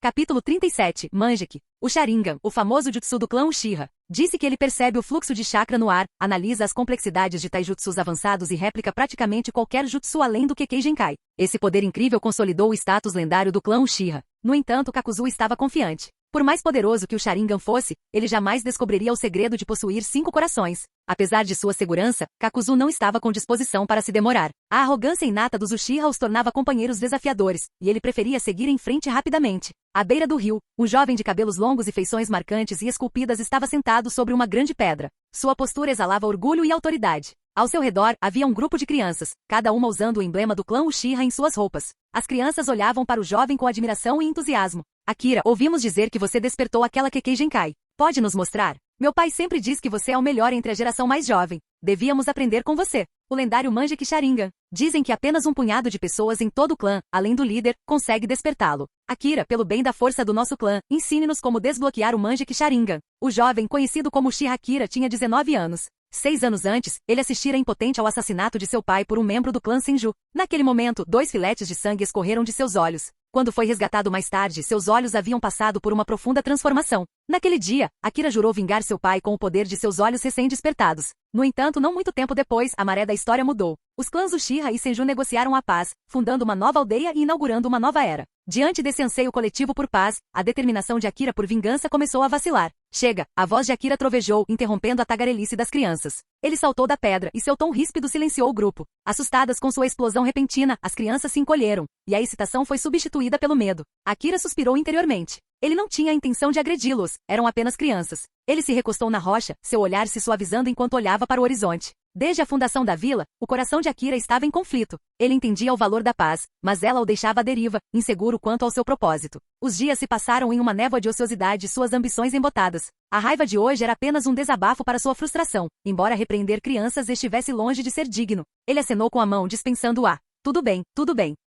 Capítulo 37, Manjeki. O Sharingan, o famoso jutsu do clã Uchiha, disse que ele percebe o fluxo de chakra no ar, analisa as complexidades de taijutsus avançados e réplica praticamente qualquer jutsu além do Kekkei Genkai. Esse poder incrível consolidou o status lendário do clã Uchiha. No entanto, Kakuzu estava confiante. Por mais poderoso que o Sharingan fosse, ele jamais descobriria o segredo de possuir 5 corações. Apesar de sua segurança, Kakuzu não estava com disposição para se demorar. A arrogância inata dos Uchiha os tornava companheiros desafiadores, e ele preferia seguir em frente rapidamente. À beira do rio, um jovem de cabelos longos e feições marcantes e esculpidas estava sentado sobre uma grande pedra. Sua postura exalava orgulho e autoridade. Ao seu redor, havia um grupo de crianças, cada uma usando o emblema do clã Uchiha em suas roupas. As crianças olhavam para o jovem com admiração e entusiasmo. Akira, ouvimos dizer que você despertou aquela Kekkei Genkai. Pode nos mostrar? Meu pai sempre diz que você é o melhor entre a geração mais jovem. Devíamos aprender com você. O lendário Manjek Sharingan. Dizem que apenas um punhado de pessoas em todo o clã, além do líder, consegue despertá-lo. Akira, pelo bem da força do nosso clã, ensine-nos como desbloquear o Manjek Sharingan. O jovem, conhecido como Uchiha Akira, tinha 19 anos. 6 anos antes, ele assistira impotente ao assassinato de seu pai por um membro do clã Senju. Naquele momento, 2 filetes de sangue escorreram de seus olhos. Quando foi resgatado mais tarde, seus olhos haviam passado por uma profunda transformação. Naquele dia, Akira jurou vingar seu pai com o poder de seus olhos recém-despertados. No entanto, não muito tempo depois, a maré da história mudou. Os clãs Uchiha e Senju negociaram a paz, fundando uma nova aldeia e inaugurando uma nova era. Diante desse anseio coletivo por paz, a determinação de Akira por vingança começou a vacilar. Chega! A voz de Akira trovejou, interrompendo a tagarelice das crianças. Ele saltou da pedra, e seu tom ríspido silenciou o grupo. Assustadas com sua explosão repentina, as crianças se encolheram, e a excitação foi substituída pelo medo. Akira suspirou interiormente. Ele não tinha a intenção de agredi-los, eram apenas crianças. Ele se recostou na rocha, seu olhar se suavizando enquanto olhava para o horizonte. Desde a fundação da vila, o coração de Akira estava em conflito. Ele entendia o valor da paz, mas ela o deixava à deriva, inseguro quanto ao seu propósito. Os dias se passaram em uma névoa de ociosidade e suas ambições embotadas. A raiva de hoje era apenas um desabafo para sua frustração. Embora repreender crianças estivesse longe de ser digno, ele acenou com a mão dispensando-a. Tudo bem,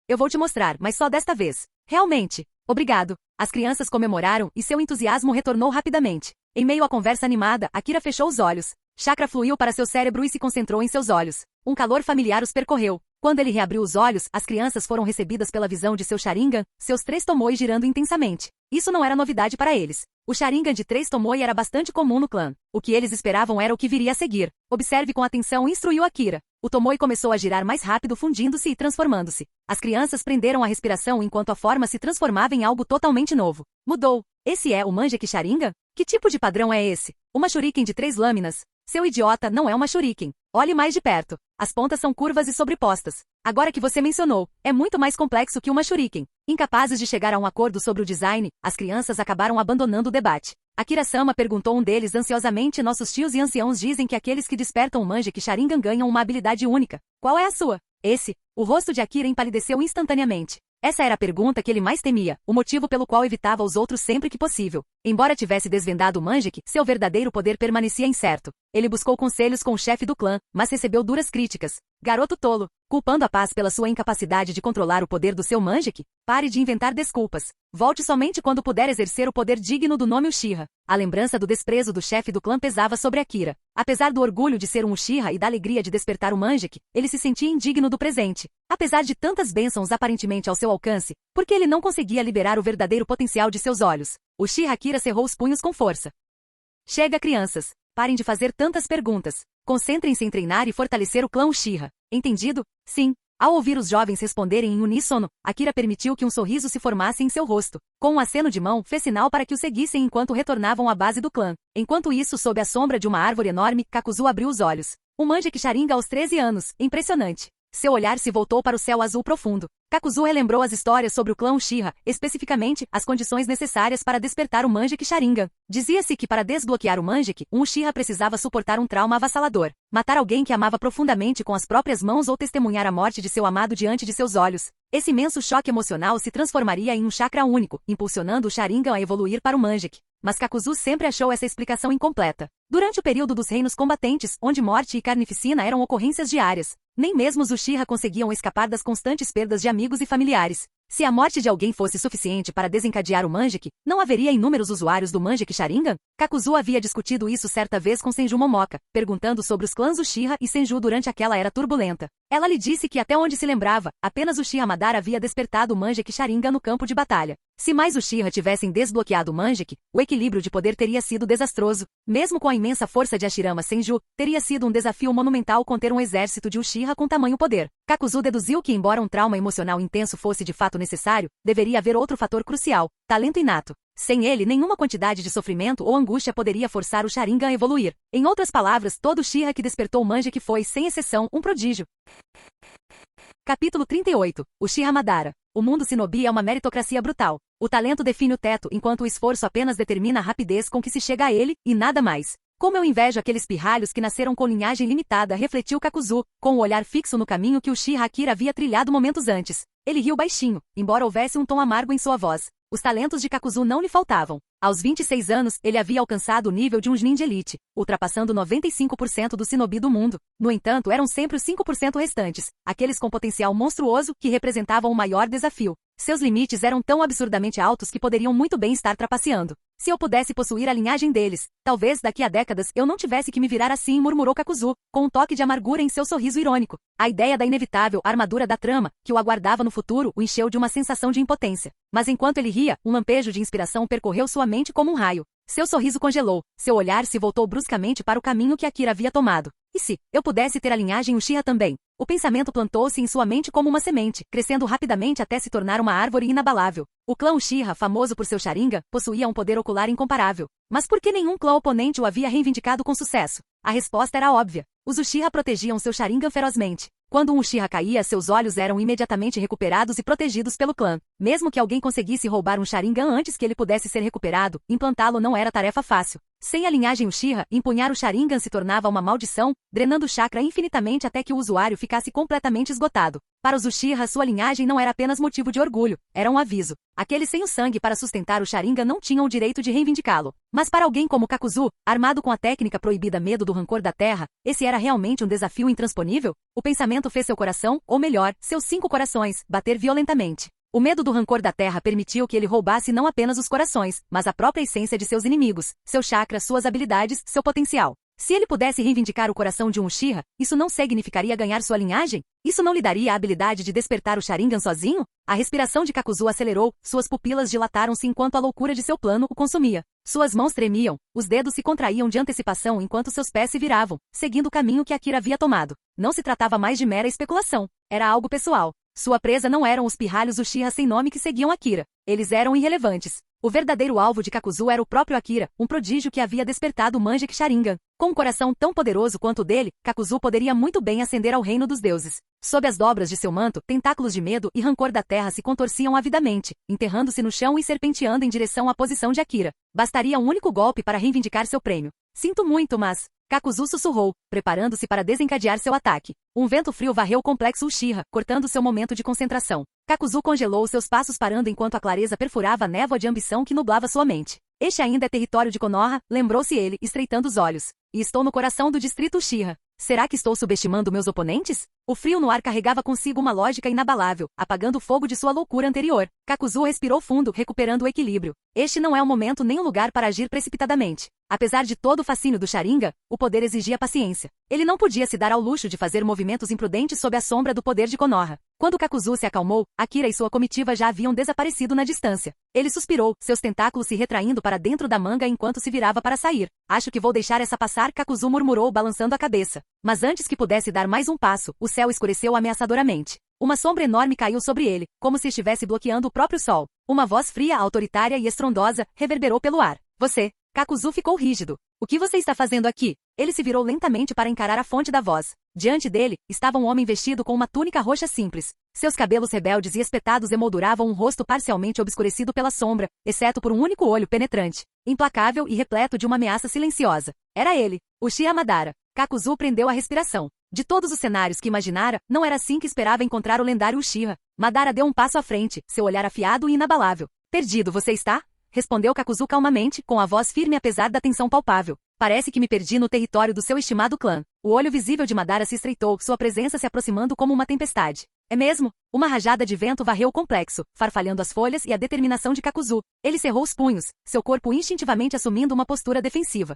eu vou te mostrar, mas só desta vez. Realmente. Obrigado. As crianças comemoraram e seu entusiasmo retornou rapidamente. Em meio à conversa animada, Akira fechou os olhos. Chakra fluiu para seu cérebro e se concentrou em seus olhos. Um calor familiar os percorreu. Quando ele reabriu os olhos, as crianças foram recebidas pela visão de seu Sharingan, seus 3 Tomoe girando intensamente. Isso não era novidade para eles. O Sharingan de 3 Tomoe era bastante comum no clã. O que eles esperavam era o que viria a seguir. Observe com atenção, instruiu Akira. O Tomoe começou a girar mais rápido, fundindo-se e transformando-se. As crianças prenderam a respiração enquanto a forma se transformava em algo totalmente novo. Mudou. Esse é o Manjek Sharingan? Que tipo de padrão é esse? Uma shuriken de 3 lâminas? Seu idiota, não é uma shuriken. Olhe mais de perto. As pontas são curvas e sobrepostas. Agora que você mencionou, é muito mais complexo que uma shuriken. Incapazes de chegar a um acordo sobre o design, as crianças acabaram abandonando o debate. Akira-sama perguntou um deles ansiosamente. Nossos tios e anciãos dizem que aqueles que despertam o Manjek Sharingan ganham uma habilidade única. Qual é a sua? O rosto de Akira empalideceu instantaneamente. Essa era a pergunta que ele mais temia, o motivo pelo qual evitava os outros sempre que possível. Embora tivesse desvendado o Manjek, seu verdadeiro poder permanecia incerto. Ele buscou conselhos com o chefe do clã, mas recebeu duras críticas. Garoto tolo, culpando a paz pela sua incapacidade de controlar o poder do seu Manjek? Pare de inventar desculpas. Volte somente quando puder exercer o poder digno do nome Uchiha. A lembrança do desprezo do chefe do clã pesava sobre Akira. Apesar do orgulho de ser um Uchiha e da alegria de despertar o Manjek, ele se sentia indigno do presente. Apesar de tantas bênçãos aparentemente ao seu alcance, porque ele não conseguia liberar o verdadeiro potencial de seus olhos. Uchiha Akira cerrou os punhos com força. Chega, crianças. Parem de fazer tantas perguntas. Concentrem-se em treinar e fortalecer o clã Uchiha. Entendido? Sim. Ao ouvir os jovens responderem em uníssono, Akira permitiu que um sorriso se formasse em seu rosto. Com um aceno de mão, fez sinal para que o seguissem enquanto retornavam à base do clã. Enquanto isso, sob a sombra de uma árvore enorme, Kakuzu abriu os olhos. Um Manjek Sharingan aos 13 anos. Impressionante. Seu olhar se voltou para o céu azul profundo. Kakuzu relembrou as histórias sobre o clã Uchiha, especificamente, as condições necessárias para despertar o Manjek Sharingan. Dizia-se que para desbloquear o Manjek, um Uchiha precisava suportar um trauma avassalador. Matar alguém que amava profundamente com as próprias mãos ou testemunhar a morte de seu amado diante de seus olhos. Esse imenso choque emocional se transformaria em um chakra único, impulsionando o Sharingan a evoluir para o Manjek. Mas Kakuzu sempre achou essa explicação incompleta. Durante o período dos reinos combatentes, onde morte e carnificina eram ocorrências diárias, nem mesmo os Uchiha conseguiam escapar das constantes perdas de amigos e familiares. Se a morte de alguém fosse suficiente para desencadear o Manjek, não haveria inúmeros usuários do Manjek Sharingan? Kakuzu havia discutido isso certa vez com Senju Momoka, perguntando sobre os clãs Uchiha e Senju durante aquela era turbulenta. Ela lhe disse que até onde se lembrava, apenas Uchiha Madara havia despertado o Manjek Sharingan no campo de batalha. Se mais Uchiha tivessem desbloqueado o Manjek, o equilíbrio de poder teria sido desastroso. Mesmo com a imensa força de Hashirama Senju, teria sido um desafio monumental conter um exército de Uchiha com tamanho poder. Kakuzu deduziu que embora um trauma emocional intenso fosse de fato necessário, deveria haver outro fator crucial: talento inato. Sem ele, nenhuma quantidade de sofrimento ou angústia poderia forçar o Sharingan a evoluir. Em outras palavras, todo Uchiha que despertou o Manjek foi, sem exceção, um prodígio. Capítulo 38. Uchiha Madara. O mundo shinobi é uma meritocracia brutal. O talento define o teto, enquanto o esforço apenas determina a rapidez com que se chega a ele, e nada mais. Como eu invejo aqueles pirralhos que nasceram com linhagem limitada, refletiu Kakuzu, com o olhar fixo no caminho que Uchiha Akira havia trilhado momentos antes. Ele riu baixinho, embora houvesse um tom amargo em sua voz. Os talentos de Kakuzu não lhe faltavam. Aos 26 anos, ele havia alcançado o nível de um ninja elite, ultrapassando 95% do shinobi do mundo. No entanto, eram sempre os 5% restantes, aqueles com potencial monstruoso que representavam o maior desafio. Seus limites eram tão absurdamente altos que poderiam muito bem estar trapaceando. Se eu pudesse possuir a linhagem deles, talvez daqui a décadas eu não tivesse que me virar assim, murmurou Kakuzu, com um toque de amargura em seu sorriso irônico. A ideia da inevitável armadura da trama, que o aguardava no futuro, o encheu de uma sensação de impotência. Mas enquanto ele ria, um lampejo de inspiração percorreu sua mente como um raio. Seu sorriso congelou, seu olhar se voltou bruscamente para o caminho que Akira havia tomado. E se eu pudesse ter a linhagem Uchiha também? O pensamento plantou-se em sua mente como uma semente, crescendo rapidamente até se tornar uma árvore inabalável. O clã Uchiha, famoso por seu Sharingan, possuía um poder ocular incomparável. Mas por que nenhum clã oponente o havia reivindicado com sucesso? A resposta era óbvia. Os Uchiha protegiam seu Sharingan ferozmente. Quando um Uchiha caía, seus olhos eram imediatamente recuperados e protegidos pelo clã. Mesmo que alguém conseguisse roubar um Sharingan antes que ele pudesse ser recuperado, implantá-lo não era tarefa fácil. Sem a linhagem Uchiha, empunhar o Sharingan se tornava uma maldição, drenando chakra infinitamente até que o usuário ficasse completamente esgotado. Para os Uchiha, sua linhagem não era apenas motivo de orgulho, era um aviso. Aqueles sem o sangue para sustentar o Sharingan não tinham o direito de reivindicá-lo. Mas para alguém como Kakuzu, armado com a técnica proibida medo do rancor da terra, esse era realmente um desafio intransponível? O pensamento fez seu coração, ou melhor, seus 5 corações, bater violentamente. O medo do rancor da terra permitiu que ele roubasse não apenas os corações, mas a própria essência de seus inimigos, seu chakra, suas habilidades, seu potencial. Se ele pudesse reivindicar o coração de um Uchiha, isso não significaria ganhar sua linhagem? Isso não lhe daria a habilidade de despertar o Sharingan sozinho? A respiração de Kakuzu acelerou, suas pupilas dilataram-se enquanto a loucura de seu plano o consumia. Suas mãos tremiam, os dedos se contraíam de antecipação enquanto seus pés se viravam, seguindo o caminho que Akira havia tomado. Não se tratava mais de mera especulação, era algo pessoal. Sua presa não eram os pirralhos Uchiha sem nome que seguiam Akira. Eles eram irrelevantes. O verdadeiro alvo de Kakuzu era o próprio Akira, um prodígio que havia despertado o Manjek Sharingan. Com um coração tão poderoso quanto o dele, Kakuzu poderia muito bem ascender ao reino dos deuses. Sob as dobras de seu manto, tentáculos de medo e rancor da terra se contorciam avidamente, enterrando-se no chão e serpenteando em direção à posição de Akira. Bastaria um único golpe para reivindicar seu prêmio. Sinto muito, mas... Kakuzu sussurrou, preparando-se para desencadear seu ataque. Um vento frio varreu o complexo Uchiha, cortando seu momento de concentração. Kakuzu congelou seus passos parando enquanto a clareza perfurava a névoa de ambição que nublava sua mente. Este ainda é território de Konoha, lembrou-se ele, estreitando os olhos. E estou no coração do distrito Uchiha. Será que estou subestimando meus oponentes? O frio no ar carregava consigo uma lógica inabalável, apagando o fogo de sua loucura anterior. Kakuzu respirou fundo, recuperando o equilíbrio. Este não é o momento nem o lugar para agir precipitadamente. Apesar de todo o fascínio do Sharingan, o poder exigia paciência. Ele não podia se dar ao luxo de fazer movimentos imprudentes sob a sombra do poder de Konoha. Quando Kakuzu se acalmou, Akira e sua comitiva já haviam desaparecido na distância. Ele suspirou, seus tentáculos se retraindo para dentro da manga enquanto se virava para sair. Acho que vou deixar essa passar, Kakuzu murmurou balançando a cabeça. Mas antes que pudesse dar mais um passo, o céu escureceu ameaçadoramente. Uma sombra enorme caiu sobre ele, como se estivesse bloqueando o próprio sol. Uma voz fria, autoritária e estrondosa reverberou pelo ar. Você... Kakuzu ficou rígido. O que você está fazendo aqui? Ele se virou lentamente para encarar a fonte da voz. Diante dele, estava um homem vestido com uma túnica roxa simples. Seus cabelos rebeldes e espetados emolduravam um rosto parcialmente obscurecido pela sombra, exceto por um único olho penetrante, implacável e repleto de uma ameaça silenciosa. Era ele, Uchiha Madara. Kakuzu prendeu a respiração. De todos os cenários que imaginara, não era assim que esperava encontrar o lendário Uchiha. Madara deu um passo à frente, seu olhar afiado e inabalável. Perdido você está? Respondeu Kakuzu calmamente, com a voz firme apesar da tensão palpável. Parece que me perdi no território do seu estimado clã. O olho visível de Madara se estreitou, sua presença se aproximando como uma tempestade. É mesmo? Uma rajada de vento varreu o complexo, farfalhando as folhas e a determinação de Kakuzu. Ele cerrou os punhos, seu corpo instintivamente assumindo uma postura defensiva.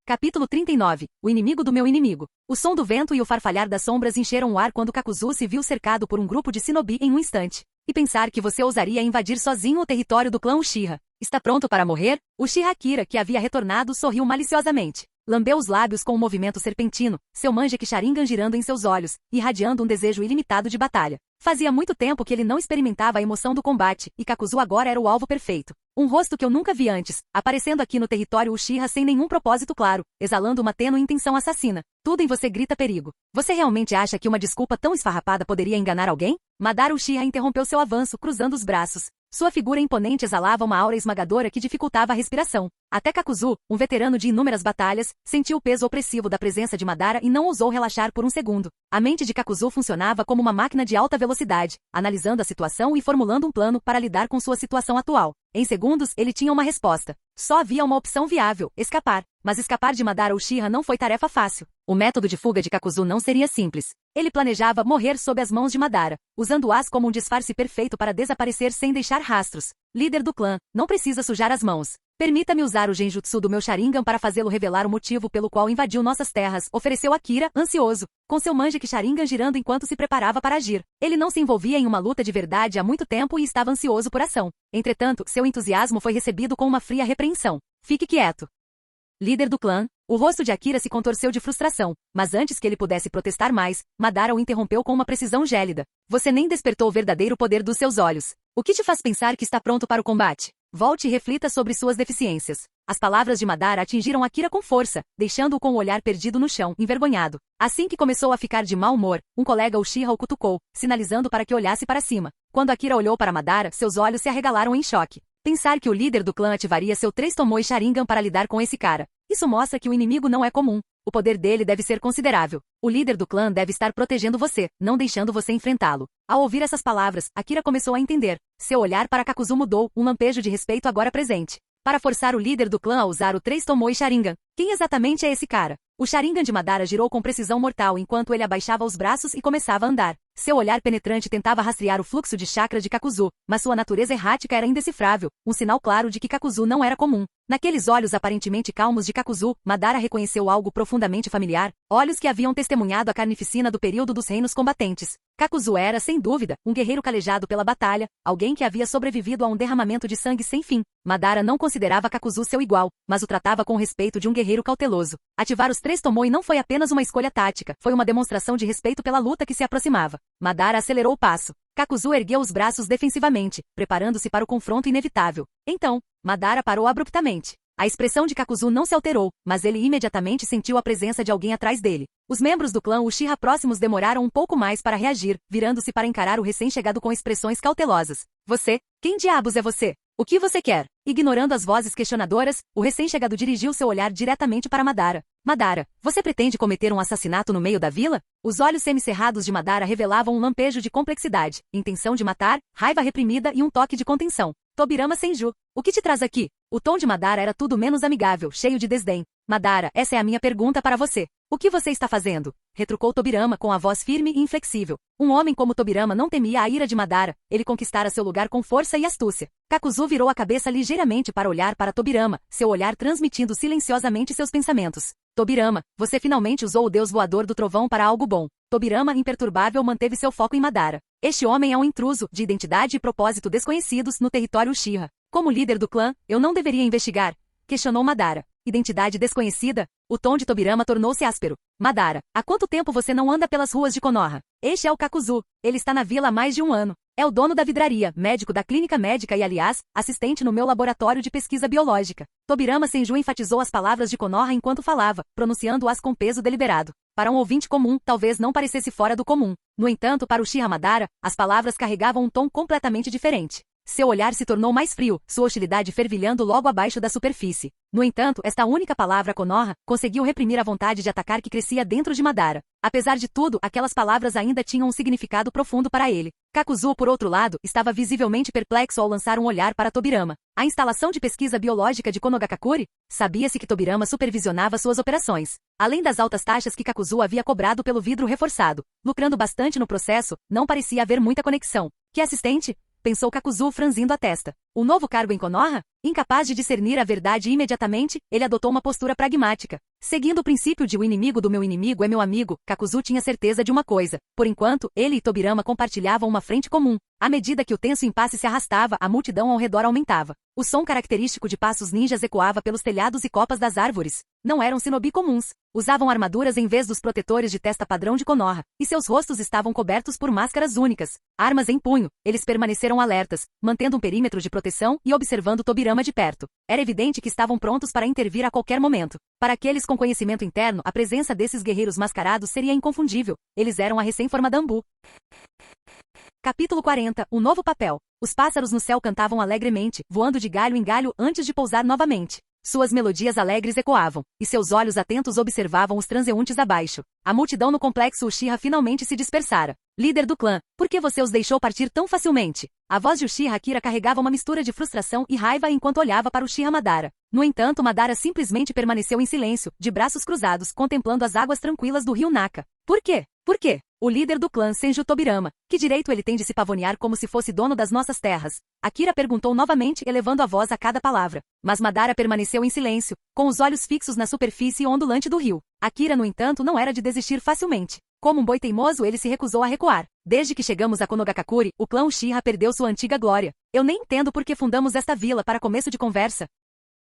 Capítulo 39. O inimigo do meu inimigo. O som do vento e o farfalhar das sombras encheram o ar quando Kakuzu se viu cercado por um grupo de shinobi em um instante. E pensar que você ousaria invadir sozinho o território do clã Uchiha. Está pronto para morrer? Uchiha Akira, que havia retornado, sorriu maliciosamente. Lambeu os lábios com um movimento serpentino, seu Manjek Sharingan girando em seus olhos, irradiando um desejo ilimitado de batalha. Fazia muito tempo que ele não experimentava a emoção do combate, e Kakuzu agora era o alvo perfeito. Um rosto que eu nunca vi antes, aparecendo aqui no território Uchiha sem nenhum propósito claro, exalando uma tênue intenção assassina. Tudo em você grita perigo. Você realmente acha que uma desculpa tão esfarrapada poderia enganar alguém? Madara Uchiha interrompeu seu avanço, cruzando os braços. Sua figura imponente exalava uma aura esmagadora que dificultava a respiração. Até Kakuzu, um veterano de inúmeras batalhas, sentiu o peso opressivo da presença de Madara e não ousou relaxar por um segundo. A mente de Kakuzu funcionava como uma máquina de alta velocidade, analisando a situação e formulando um plano para lidar com sua situação atual. Em segundos, ele tinha uma resposta. Só havia uma opção viável: escapar. Mas escapar de Madara Uchiha não foi tarefa fácil. O método de fuga de Kakuzu não seria simples. Ele planejava morrer sob as mãos de Madara, usando-as como um disfarce perfeito para desaparecer sem deixar rastros. Líder do clã, não precisa sujar as mãos. Permita-me usar o genjutsu do meu Sharingan para fazê-lo revelar o motivo pelo qual invadiu nossas terras, ofereceu Akira, ansioso, com seu Mangekyou Sharingan girando enquanto se preparava para agir. Ele não se envolvia em uma luta de verdade há muito tempo e estava ansioso por ação. Entretanto, seu entusiasmo foi recebido com uma fria repreensão. Fique quieto. Líder do clã, o rosto de Akira se contorceu de frustração, mas antes que ele pudesse protestar mais, Madara o interrompeu com uma precisão gélida. Você nem despertou o verdadeiro poder dos seus olhos. O que te faz pensar que está pronto para o combate? Volte e reflita sobre suas deficiências. As palavras de Madara atingiram Akira com força, deixando-o com o olhar perdido no chão, envergonhado. Assim que começou a ficar de mau humor, um colega Uchiha o cutucou, sinalizando para que olhasse para cima. Quando Akira olhou para Madara, seus olhos se arregalaram em choque. Pensar que o líder do clã ativaria seu 3 Tomoe Sharingan para lidar com esse cara. Isso mostra que o inimigo não é comum. O poder dele deve ser considerável. O líder do clã deve estar protegendo você, não deixando você enfrentá-lo. Ao ouvir essas palavras, Akira começou a entender. Seu olhar para Kakuzu mudou, um lampejo de respeito agora presente. Para forçar o líder do clã a usar o 3 Tomoe Sharingan. Quem exatamente é esse cara? O Sharingan de Madara girou com precisão mortal enquanto ele abaixava os braços e começava a andar. Seu olhar penetrante tentava rastrear o fluxo de chakra de Kakuzu, mas sua natureza errática era indecifrável, um sinal claro de que Kakuzu não era comum. Naqueles olhos aparentemente calmos de Kakuzu, Madara reconheceu algo profundamente familiar, olhos que haviam testemunhado a carnificina do período dos reinos combatentes. Kakuzu era, sem dúvida, um guerreiro calejado pela batalha, alguém que havia sobrevivido a um derramamento de sangue sem fim. Madara não considerava Kakuzu seu igual, mas o tratava com respeito de um guerreiro cauteloso. Ativar os 3 Tomoe não foi apenas uma escolha tática, foi uma demonstração de respeito pela luta que se aproximava. Madara acelerou o passo. Kakuzu ergueu os braços defensivamente, preparando-se para o confronto inevitável. Então, Madara parou abruptamente. A expressão de Kakuzu não se alterou, mas ele imediatamente sentiu a presença de alguém atrás dele. Os membros do clã Uchiha próximos demoraram um pouco mais para reagir, virando-se para encarar o recém-chegado com expressões cautelosas. Você? Quem diabos é você? O que você quer? Ignorando as vozes questionadoras, o recém-chegado dirigiu seu olhar diretamente para Madara. Madara, você pretende cometer um assassinato no meio da vila? Os olhos semicerrados de Madara revelavam um lampejo de complexidade, intenção de matar, raiva reprimida e um toque de contenção. Tobirama Senju, o que te traz aqui? O tom de Madara era tudo menos amigável, cheio de desdém. Madara, essa é a minha pergunta para você. O que você está fazendo? Retrucou Tobirama com a voz firme e inflexível. Um homem como Tobirama não temia a ira de Madara, ele conquistara seu lugar com força e astúcia. Kakuzu virou a cabeça ligeiramente para olhar para Tobirama, seu olhar transmitindo silenciosamente seus pensamentos. Tobirama, você finalmente usou o deus voador do trovão para algo bom. Tobirama, imperturbável, manteve seu foco em Madara. Este homem é um intruso, de identidade e propósito desconhecidos, no território Uchiha. Como líder do clã, eu não deveria investigar? Questionou Madara. Identidade desconhecida? O tom de Tobirama tornou-se áspero. Madara, há quanto tempo você não anda pelas ruas de Konoha? Este é o Kakuzu. Ele está na vila há mais de um ano. É o dono da vidraria, médico da clínica médica e, aliás, assistente no meu laboratório de pesquisa biológica. Tobirama Senju enfatizou as palavras de Konoha enquanto falava, pronunciando-as com peso deliberado. Para um ouvinte comum, talvez não parecesse fora do comum. No entanto, para Uchiha Madara, as palavras carregavam um tom completamente diferente. Seu olhar se tornou mais frio, sua hostilidade fervilhando logo abaixo da superfície. No entanto, esta única palavra Konoha conseguiu reprimir a vontade de atacar que crescia dentro de Madara. Apesar de tudo, aquelas palavras ainda tinham um significado profundo para ele. Kakuzu, por outro lado, estava visivelmente perplexo ao lançar um olhar para Tobirama. A instalação de pesquisa biológica de Konogakakure? Sabia-se que Tobirama supervisionava suas operações. Além das altas taxas que Kakuzu havia cobrado pelo vidro reforçado, lucrando bastante no processo, não parecia haver muita conexão. Que assistente? Pensou Kakuzu franzindo a testa. O novo cargo em Konoha? Incapaz de discernir a verdade imediatamente, ele adotou uma postura pragmática. Seguindo o princípio de o inimigo do meu inimigo é meu amigo, Kakuzu tinha certeza de uma coisa. Por enquanto, ele e Tobirama compartilhavam uma frente comum. À medida que o tenso impasse se arrastava, a multidão ao redor aumentava. O som característico de passos ninjas ecoava pelos telhados e copas das árvores. Não eram shinobi comuns. Usavam armaduras em vez dos protetores de testa padrão de Konoha, e seus rostos estavam cobertos por máscaras únicas. Armas em punho, eles permaneceram alertas, mantendo um perímetro de proteção e observando Tobirama de perto. Era evidente que estavam prontos para intervir a qualquer momento. Para aqueles com conhecimento interno, a presença desses guerreiros mascarados seria inconfundível. Eles eram a recém-formada Ambu. Capítulo 40. O novo papel. Os pássaros no céu cantavam alegremente, voando de galho em galho antes de pousar novamente. Suas melodias alegres ecoavam, e seus olhos atentos observavam os transeuntes abaixo. A multidão no complexo Uchiha finalmente se dispersara. Líder do clã, por que você os deixou partir tão facilmente? A voz de Uchiha Akira carregava uma mistura de frustração e raiva enquanto olhava para Uchiha Madara. No entanto, Madara simplesmente permaneceu em silêncio, de braços cruzados, contemplando as águas tranquilas do rio Naka. Por quê? Por quê? O líder do clã Senju Tobirama, que direito ele tem de se pavonear como se fosse dono das nossas terras? Akira perguntou novamente, elevando a voz a cada palavra. Mas Madara permaneceu em silêncio, com os olhos fixos na superfície ondulante do rio. Akira, no entanto, não era de desistir facilmente. Como um boi teimoso, ele se recusou a recuar. Desde que chegamos a Konogakakure, o clã Uchiha perdeu sua antiga glória. Eu nem entendo por que fundamos esta vila para começo de conversa.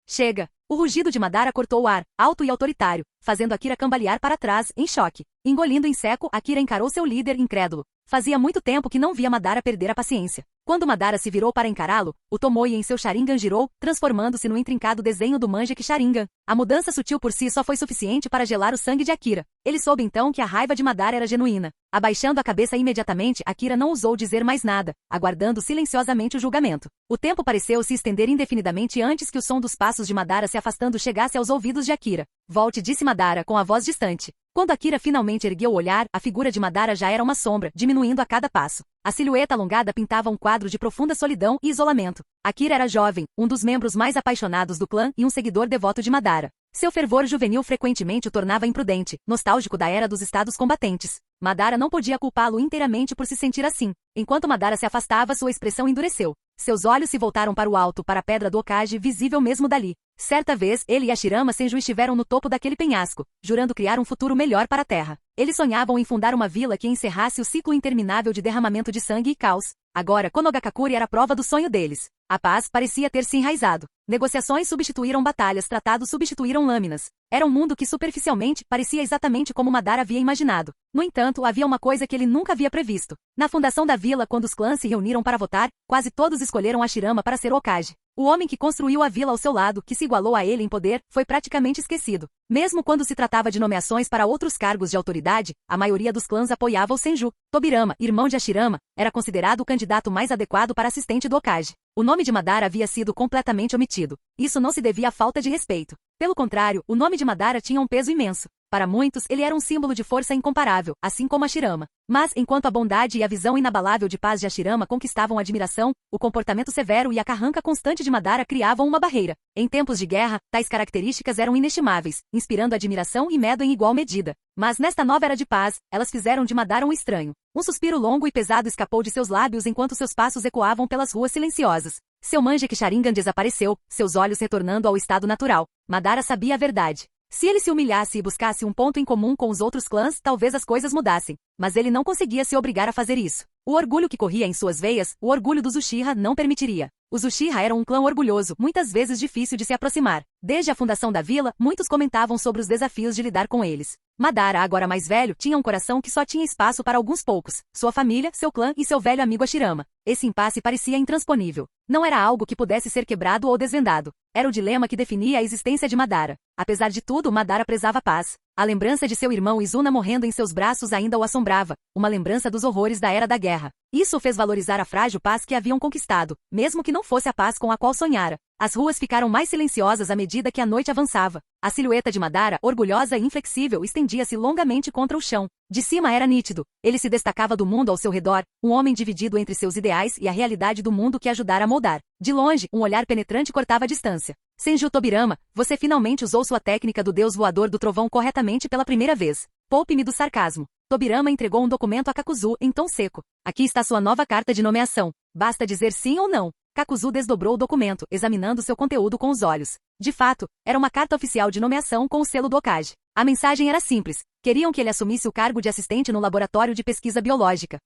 Chega! O rugido de Madara cortou o ar, alto e autoritário, fazendo Akira cambalear para trás, em choque. Engolindo em seco, Akira encarou seu líder, incrédulo. Fazia muito tempo que não via Madara perder a paciência. Quando Madara se virou para encará-lo, o Tomoe em seu Sharingan girou, transformando-se no intrincado desenho do Manjeki Sharingan. A mudança sutil por si só foi suficiente para gelar o sangue de Akira. Ele soube então que a raiva de Madara era genuína. Abaixando a cabeça imediatamente, Akira não ousou dizer mais nada, aguardando silenciosamente o julgamento. O tempo pareceu se estender indefinidamente antes que o som dos passos de Madara se afastando chegasse aos ouvidos de Akira. Volte, disse Madara com a voz distante. Quando Akira finalmente ergueu o olhar, a figura de Madara já era uma sombra, diminuindo a cada passo. A silhueta alongada pintava um quadro de profunda solidão e isolamento. Akira era jovem, um dos membros mais apaixonados do clã e um seguidor devoto de Madara. Seu fervor juvenil frequentemente o tornava imprudente, nostálgico da era dos estados combatentes. Madara não podia culpá-lo inteiramente por se sentir assim. Enquanto Madara se afastava, sua expressão endureceu. Seus olhos se voltaram para o alto, para a pedra do Okage, visível mesmo dali. Certa vez, ele e Hashirama Senju estiveram no topo daquele penhasco, jurando criar um futuro melhor para a Terra. Eles sonhavam em fundar uma vila que encerrasse o ciclo interminável de derramamento de sangue e caos. Agora, Konogakakure era a prova do sonho deles. A paz parecia ter se enraizado. Negociações substituíram batalhas, tratados substituíram lâminas. Era um mundo que superficialmente parecia exatamente como Madara havia imaginado. No entanto, havia uma coisa que ele nunca havia previsto. Na fundação da vila, quando os clãs se reuniram para votar, quase todos escolheram Hashirama para ser o Okage. O homem que construiu a vila ao seu lado, que se igualou a ele em poder, foi praticamente esquecido. Mesmo quando se tratava de nomeações para outros cargos de autoridade, a maioria dos clãs apoiava o Senju. Tobirama, irmão de Hashirama, era considerado o candidato mais adequado para assistente do Okage. O nome de Madara havia sido completamente omitido. Isso não se devia à falta de respeito. Pelo contrário, o nome de Madara tinha um peso imenso. Para muitos, ele era um símbolo de força incomparável, assim como Hashirama. Mas, enquanto a bondade e a visão inabalável de paz de Hashirama conquistavam a admiração, o comportamento severo e a carranca constante de Madara criavam uma barreira. Em tempos de guerra, tais características eram inestimáveis, inspirando admiração e medo em igual medida. Mas nesta nova era de paz, elas fizeram de Madara um estranho. Um suspiro longo e pesado escapou de seus lábios enquanto seus passos ecoavam pelas ruas silenciosas. Seu Manjeki Sharingan desapareceu, seus olhos retornando ao estado natural. Madara sabia a verdade. Se ele se humilhasse e buscasse um ponto em comum com os outros clãs, talvez as coisas mudassem. Mas ele não conseguia se obrigar a fazer isso. O orgulho que corria em suas veias, o orgulho dos Uchiha, não permitiria. Os Uchiha eram um clã orgulhoso, muitas vezes difícil de se aproximar. Desde a fundação da vila, muitos comentavam sobre os desafios de lidar com eles. Madara, agora mais velho, tinha um coração que só tinha espaço para alguns poucos. Sua família, seu clã e seu velho amigo Hashirama. Esse impasse parecia intransponível. Não era algo que pudesse ser quebrado ou desvendado. Era o dilema que definia a existência de Madara. Apesar de tudo, Madara prezava a paz. A lembrança de seu irmão Izuna morrendo em seus braços ainda o assombrava, uma lembrança dos horrores da Era da Guerra. Isso o fez valorizar a frágil paz que haviam conquistado, mesmo que não fosse a paz com a qual sonhara. As ruas ficaram mais silenciosas à medida que a noite avançava. A silhueta de Madara, orgulhosa e inflexível, estendia-se longamente contra o chão. De cima era nítido. Ele se destacava do mundo ao seu redor, um homem dividido entre seus ideais e a realidade do mundo que ajudara a moldar. De longe, um olhar penetrante cortava a distância. Senju Tobirama, você finalmente usou sua técnica do deus voador do trovão corretamente pela primeira vez. Poupe-me do sarcasmo. Tobirama entregou um documento a Kakuzu em tom seco. Aqui está sua nova carta de nomeação. Basta dizer sim ou não. Kakuzu desdobrou o documento, examinando seu conteúdo com os olhos. De fato, era uma carta oficial de nomeação com o selo do Okage. A mensagem era simples. Queriam que ele assumisse o cargo de assistente no laboratório de pesquisa biológica.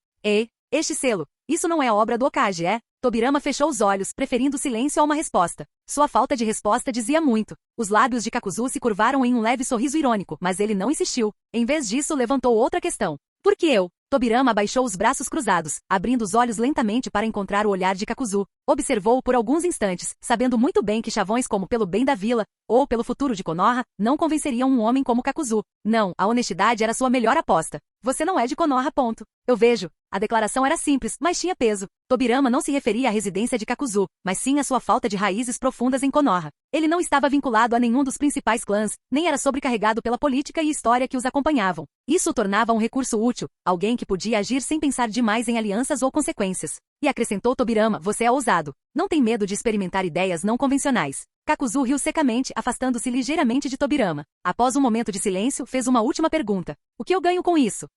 Este selo, isso não é obra do Okage, é? Tobirama fechou os olhos, preferindo silêncio a uma resposta. Sua falta de resposta dizia muito. Os lábios de Kakuzu se curvaram em um leve sorriso irônico, mas ele não insistiu. Em vez disso, levantou outra questão. Por que eu? Tobirama abaixou os braços cruzados, abrindo os olhos lentamente para encontrar o olhar de Kakuzu. Observou-o por alguns instantes, sabendo muito bem que chavões como pelo bem da vila, ou pelo futuro de Konoha, não convenceriam um homem como Kakuzu. Não, a honestidade era sua melhor aposta. Você não é de Konoha, ponto. Eu vejo. A declaração era simples, mas tinha peso. Tobirama não se referia à residência de Kakuzu, mas sim à sua falta de raízes profundas em Konoha. Ele não estava vinculado a nenhum dos principais clãs, nem era sobrecarregado pela política e história que os acompanhavam. Isso o tornava um recurso útil, alguém que podia agir sem pensar demais em alianças ou consequências. E acrescentou Tobirama, você é ousado. Não tem medo de experimentar ideias não convencionais. Kakuzu riu secamente, afastando-se ligeiramente de Tobirama. Após um momento de silêncio, fez uma última pergunta. O que eu ganho com isso?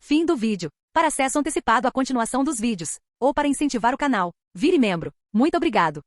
Fim do vídeo. Para acesso antecipado à continuação dos vídeos, ou para incentivar o canal, vire membro. Muito obrigado.